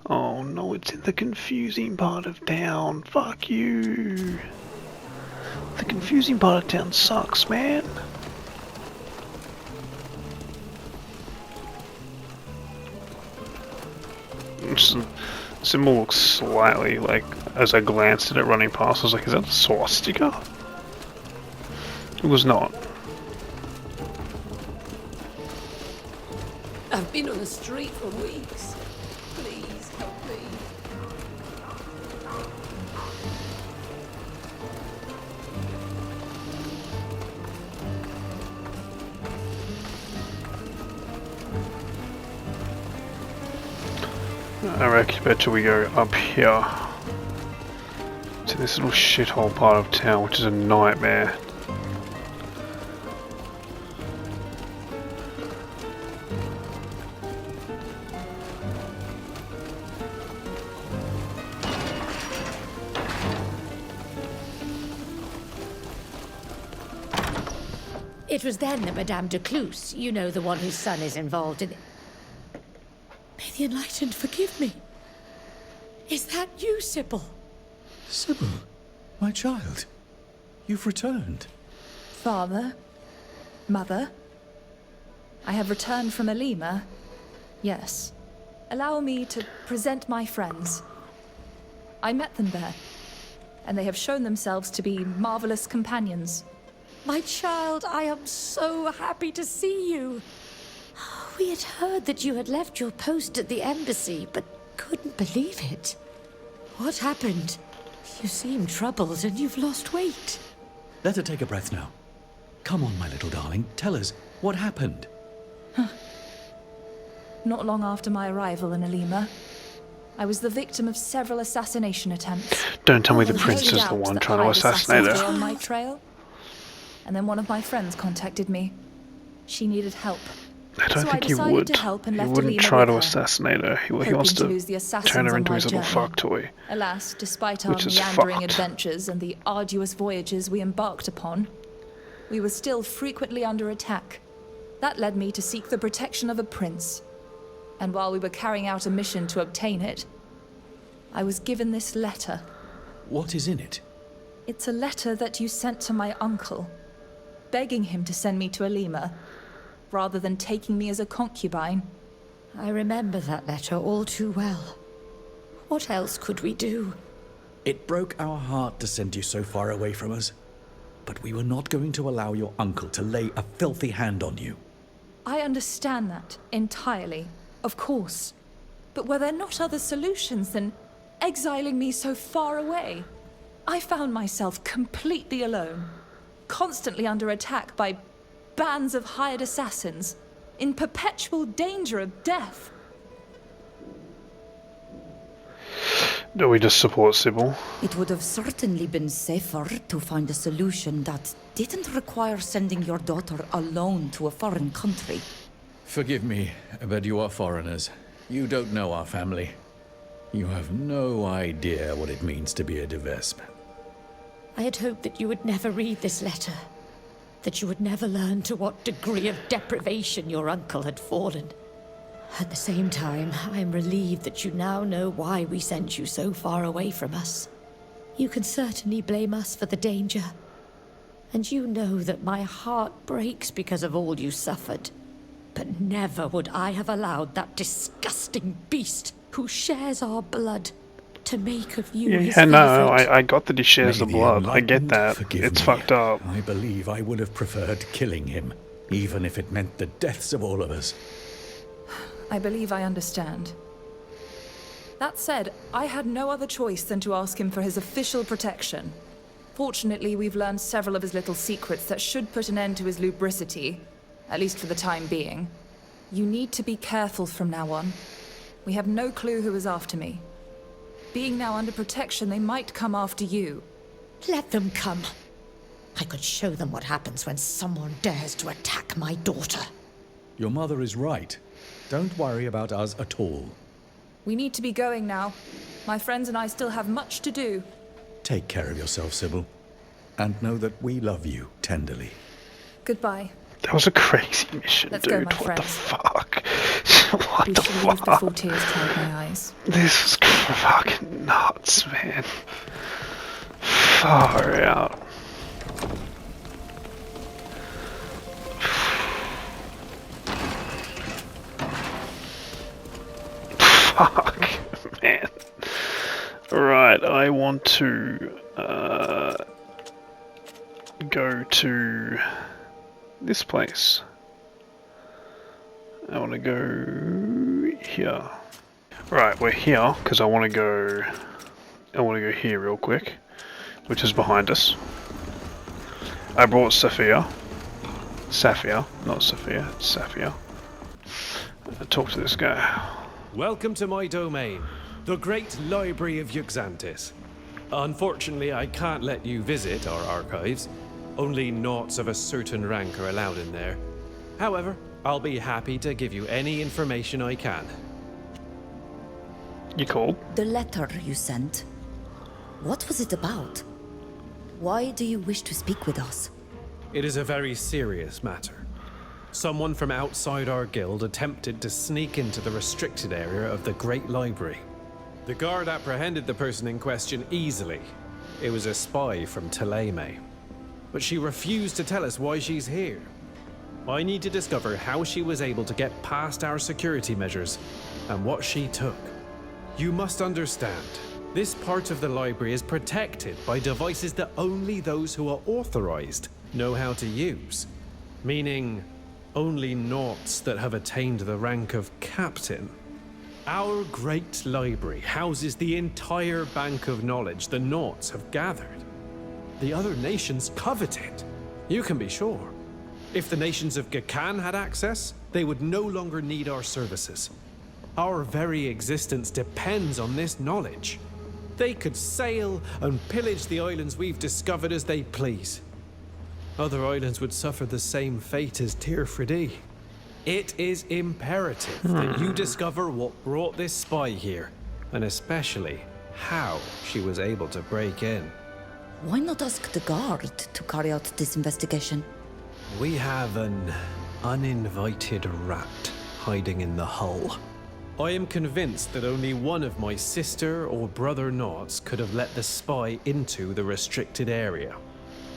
Oh no, it's in the confusing part of town. Fuck you. The confusing part of town sucks, man. Symbol looks slightly like, as I glanced at it running past, I was like, is that a swastika? It was not. I've been on the street for weeks. Please help me. I reckon better we go up here to this little shithole part of town, which is a nightmare. It was then that Madame de Cluse, you know, the one whose son is involved in... May the Enlightened forgive me. Is that you, Sybille? Sybille, my child, you've returned. Father, Mother, I have returned from Elima. Yes. Allow me to present my friends. I met them there, and they have shown themselves to be marvelous companions. My child, I am so happy to see you. We had heard that you had left your post at the embassy, but couldn't believe it. What happened? You seem troubled and you've lost weight. Let her take a breath now. Come on, my little darling, tell us what happened. Not long after my arrival in Elima, I was the victim of several assassination attempts. Don't tell me the There's prince no is the doubt one that trying to hired assassinate assassins her. were on my trail. And then one of my friends contacted me. She needed help. I don't So think I he decided would. to help and He left wouldn't Elima try with to her, assassinate her. He hoping wants to to lose the assassins turn her on into my his little journey. fuck toy. Alas, despite our Which is meandering fucked. adventures and the arduous voyages we embarked upon, we were still frequently under attack. That led me to seek the protection of a prince. And while we were carrying out a mission to obtain it, I was given this letter. What is in it? It's a letter that you sent to my uncle, begging him to send me to Elima, rather than taking me as a concubine. I remember that letter all too well. What else could we do? It broke our heart to send you so far away from us. But we were not going to allow your uncle to lay a filthy hand on you. I understand that entirely, of course. But were there not other solutions than exiling me so far away? I found myself completely alone, constantly under attack by bands of hired assassins, in perpetual danger of death. Do we just support Sybille? It would have certainly been safer to find a solution that didn't require sending your daughter alone to a foreign country. Forgive me, but you are foreigners. You don't know our family. You have no idea what it means to be a De Vespe. I had hoped that you would never read this letter. That you would never learn to what degree of deprivation your uncle had fallen. At the same time, I'm relieved that you now know why we sent you so far away from us. You can certainly blame us for the danger. And you know that my heart breaks because of all you suffered. But never would I have allowed that disgusting beast who shares our blood to make of you his Yeah, no, favorite. I got that he shares May the blood. I get Enlightened that. forgive It's me. fucked up. I believe I would have preferred killing him, even if it meant the deaths of all of us. I believe I understand. That said, I had no other choice than to ask him for his official protection. Fortunately, we've learned several of his little secrets that should put an end to his lubricity, at least for the time being. You need to be careful from now on. We have no clue who is after me. Being now under protection, they might come after you. Let them come. I could show them what happens when someone dares to attack my daughter. Your mother is right. Don't worry about us at all. We need to be going now. My friends and I still have much to do. Take care of yourself, Sybille. And know that we love you tenderly. Goodbye. That was a crazy mission, Let's dude. go, my What the friends. fuck? What We the shall leave fuck? before tears cloud my eyes. This is fucking nuts, man. Far out. Fuck, man. Right, I want to go to this place. I want to go here. Right, we're here because I want to go here real quick, which is behind us. I brought Saphir, not Sophia, Saphir. Talk to this guy. Welcome to my domain, the Great Library of Uxantis. Unfortunately, I can't let you visit our archives. Only Naughts of a certain rank are allowed in there. However, I'll be happy to give you any information I can. You called? The letter you sent. What was it about? Why do you wish to speak with us? It is a very serious matter. Someone from outside our guild attempted to sneak into the restricted area of the Great Library. The guard apprehended the person in question easily. It was a spy from Thélème. But she refused to tell us why she's here. I need to discover how she was able to get past our security measures and what she took. You must understand, this part of the library is protected by devices that only those who are authorized know how to use. Meaning, only Naughts that have attained the rank of captain. Our great library houses the entire bank of knowledge the Naughts have gathered. The other nations covet it, you can be sure. If the nations of Gakan had access, they would no longer need our services. Our very existence depends on this knowledge. They could sail and pillage the islands we've discovered as they please. Other islands would suffer the same fate as Tirfridi. It is imperative that you discover what brought this spy here, and especially how she was able to break in. Why not ask the guard to carry out this investigation? We have an uninvited rat hiding in the hull. I am convinced that only one of my sister or brother Naughts could have let the spy into the restricted area.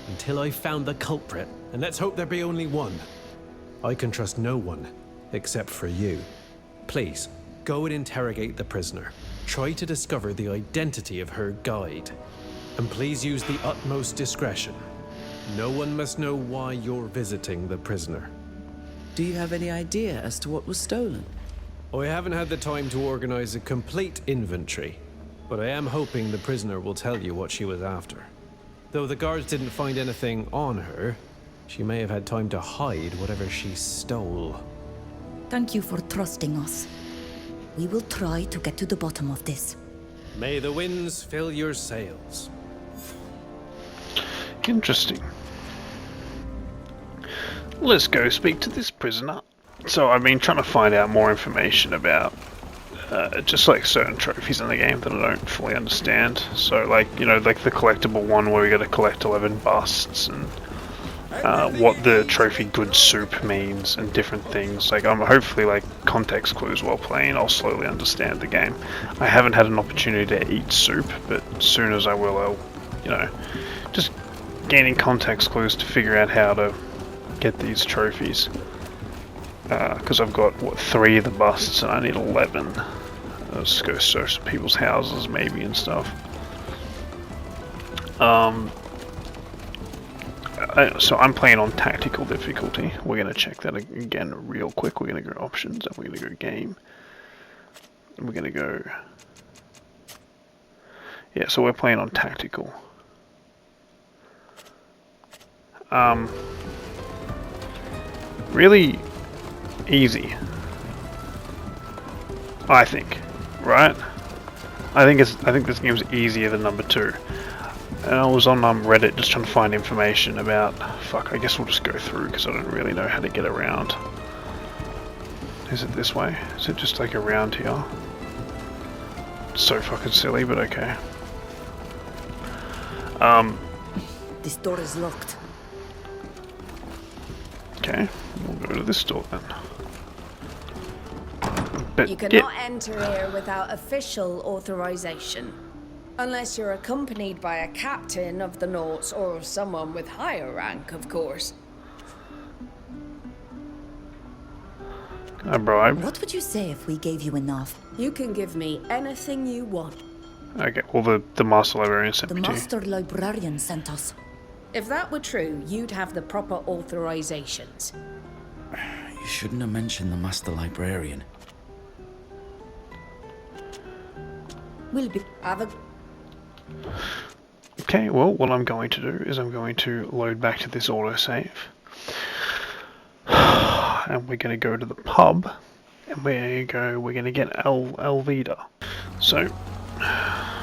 Until I found the culprit, and let's hope there be only one. I can trust no one, except for you. Please, go and interrogate the prisoner. Try to discover the identity of her guide. And please use the utmost discretion. No one must know why you're visiting the prisoner. Do you have any idea as to what was stolen? I haven't had the time to organize a complete inventory, but I am hoping the prisoner will tell you what she was after. Though the guards didn't find anything on her, she may have had time to hide whatever she stole. Thank you for trusting us. We will try to get to the bottom of this. May the winds fill your sails. Interesting. Let's go speak to this prisoner. So I've been trying to find out more information about just like certain trophies in the game that I don't fully understand. So like, you know, like the collectible one where we gotta collect 11 busts, and what the trophy good soup means and different things. Like I'm hopefully, like, context clues while playing, I'll slowly understand the game. I haven't had an opportunity to eat soup, but as soon as I will, I'll, you know, just gaining context clues to figure out how to get these trophies. Because I've got, what, 3 of the busts and I need 11. Let's go search some people's houses maybe and stuff. So I'm playing on tactical difficulty. We're going to check that again real quick. We're going to go options and we're going to go game. And we're going to go... Yeah, so we're playing on tactical. Really easy, I think. right? I think this game's easier than number 2. And I was on Reddit just trying to find information about... Fuck, I guess we'll just go through because I don't really know how to get around. Is it this way? Is it just like around here? So fucking silly, but okay. This door is locked. Okay, we'll go to this door then. But You cannot enter here without official authorization. Unless you're accompanied by a captain of the Naughts or someone with higher rank, of course. A bribe. What would you say if we gave you enough? You can give me anything you want. Okay, well the Master Librarian sent The me to you. Master Librarian sent us. If that were true, you'd have the proper authorizations. You shouldn't have mentioned the Master Librarian. We'll be... Okay, well, what I'm going to do is I'm going to load back to this autosave. And we're going to go to the pub. And we're going to get Elvida. So, I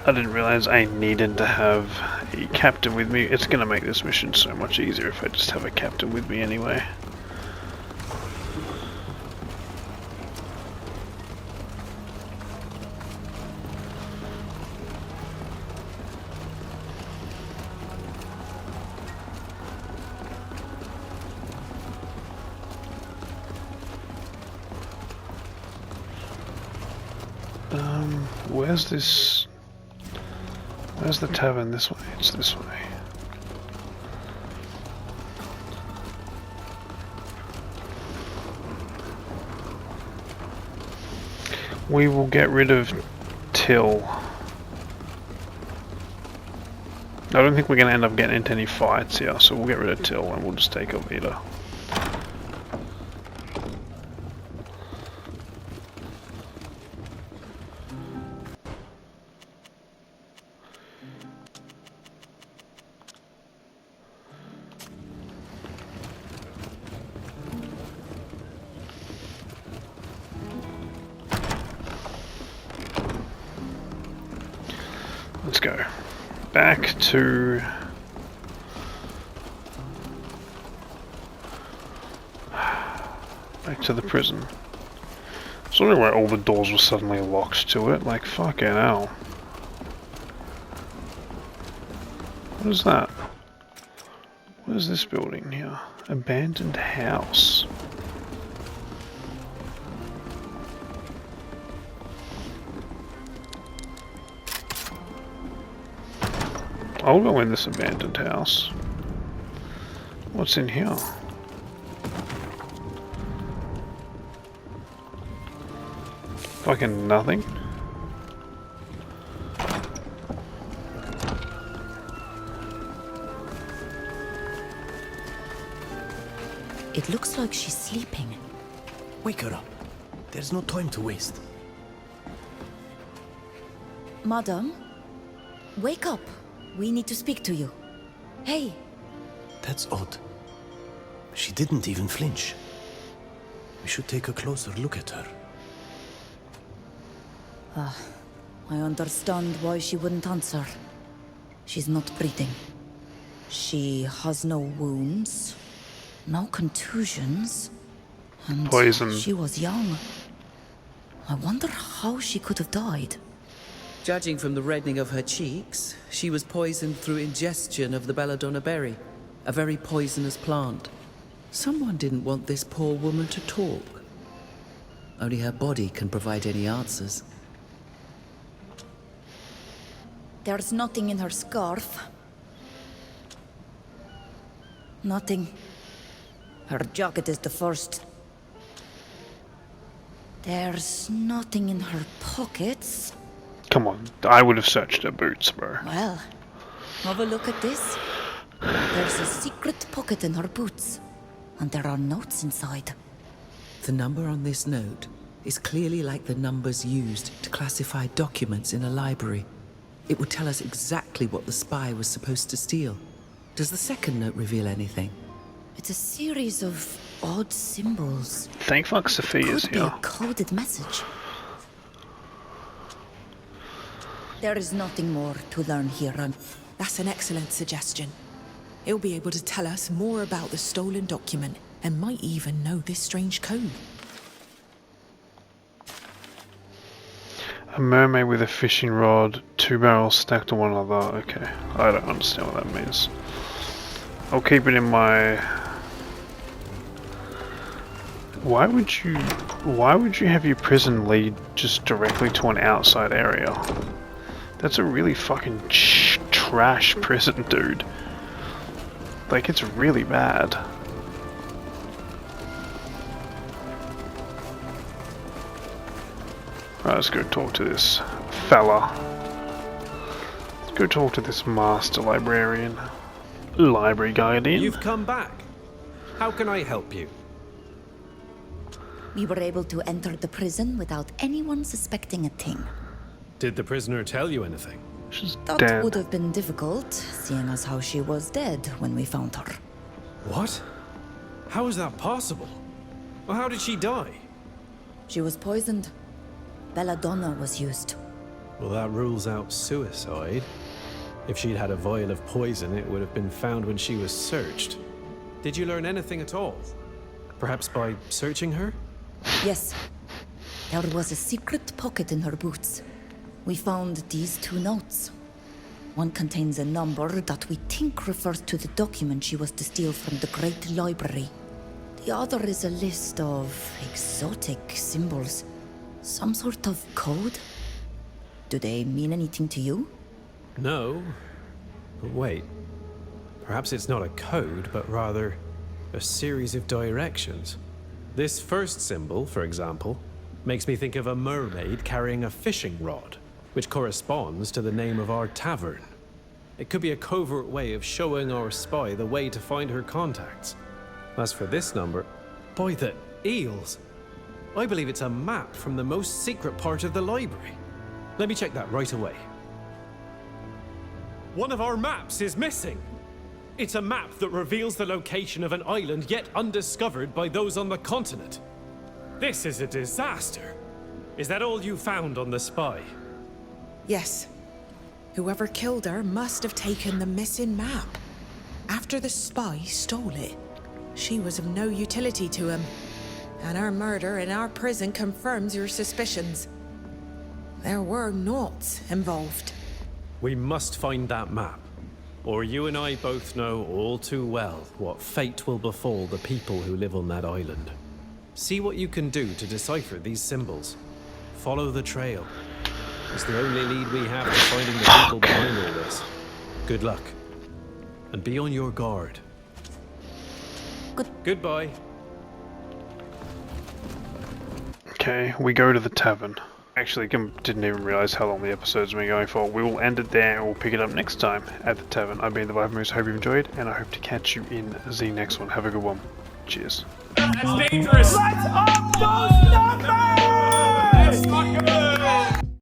didn't realize I needed to have a captain with me. It's going to make this mission so much easier if I just have a captain with me anyway. Where's this? Where's the tavern? This way? It's this way. We will get rid of Till. I don't think we're going to end up getting into any fights here, so we'll get rid of Till and we'll just take Elvida. Let's go back to the prison. I was wondering why all the doors were suddenly locked to it. Like fucking hell. What is that? What is this building here? Abandoned house. I'll go in this abandoned house. What's in here? Fucking nothing. It looks like she's sleeping. Wake her up. There's no time to waste. Madam, wake up. We need to speak to you. Hey. That's odd. She didn't even flinch. We should take a closer look at her. I understand why she wouldn't answer. She's not breathing. She has no wounds, no contusions, and poison. She was young. I wonder how she could have died. Judging from the reddening of her cheeks, she was poisoned through ingestion of the belladonna berry, a very poisonous plant. Someone didn't want this poor woman to talk. Only her body can provide any answers. There's nothing in her scarf. Nothing. Her jacket is the first. There's nothing in her pockets. Come on, I would have searched her boots, bro. Well, have a look at this. There's a secret pocket in her boots, and there are notes inside. The number on this note is clearly like the numbers used to classify documents in a library. It would tell us exactly what the spy was supposed to steal. Does the second note reveal anything? It's a series of odd symbols. Thank fuck Sophia's Could be here. a coded message. There is nothing more to learn here. That's an excellent suggestion. He'll be able to tell us more about the stolen document and might even know this strange code. A mermaid with a fishing rod, 2 barrels stacked on one another. Okay, I don't understand what that means. I'll keep it in my... Why would you have your prison lead just directly to an outside area? That's a really fucking trash prison, dude. Like, it's really bad. Right, let's go talk to this fella. Let's go talk to this master librarian. Library guardian. You've come back. How can I help you? We were able to enter the prison without anyone suspecting a thing. Did the prisoner tell you anything? She's That dead. would have been difficult, seeing as how she was dead when we found her. What? How is that possible? Well, how did she die? She was poisoned. Belladonna was used. Well, that rules out suicide. If she'd had a vial of poison, it would have been found when she was searched. Did you learn anything at all? Perhaps by searching her? Yes. There was a secret pocket in her boots. We found these 2 notes. One contains a number that we think refers to the document she was to steal from the Great Library. The other is a list of exotic symbols. Some sort of code? Do they mean anything to you? No. But wait. Perhaps it's not a code, but rather a series of directions. This first symbol, for example, makes me think of a mermaid carrying a fishing rod, which corresponds to the name of our tavern. It could be a covert way of showing our spy the way to find her contacts. As for this number, by the eels, I believe it's a map from the most secret part of the library. Let me check that right away. One of our maps is missing. It's a map that reveals the location of an island yet undiscovered by those on the continent. This is a disaster. Is that all you found on the spy? Yes. Whoever killed her must have taken the missing map. After the spy stole it, she was of no utility to him. And her murder in our prison confirms your suspicions. There were knots involved. We must find that map, or you and I both know all too well what fate will befall the people who live on that island. See what you can do to decipher these symbols. Follow the trail. It's the only lead we have to finding the people behind all this. Good luck. And be on your guard. Goodbye. Okay, we go to the tavern. Actually, didn't even realize how long the episode's been going for. We will end it there and we'll pick it up next time at the tavern. I've been the Vibe Moose, hope you enjoyed, and I hope to catch you in the next one. Have a good one. Cheers. That's dangerous! Let's up those numbers! It's not good!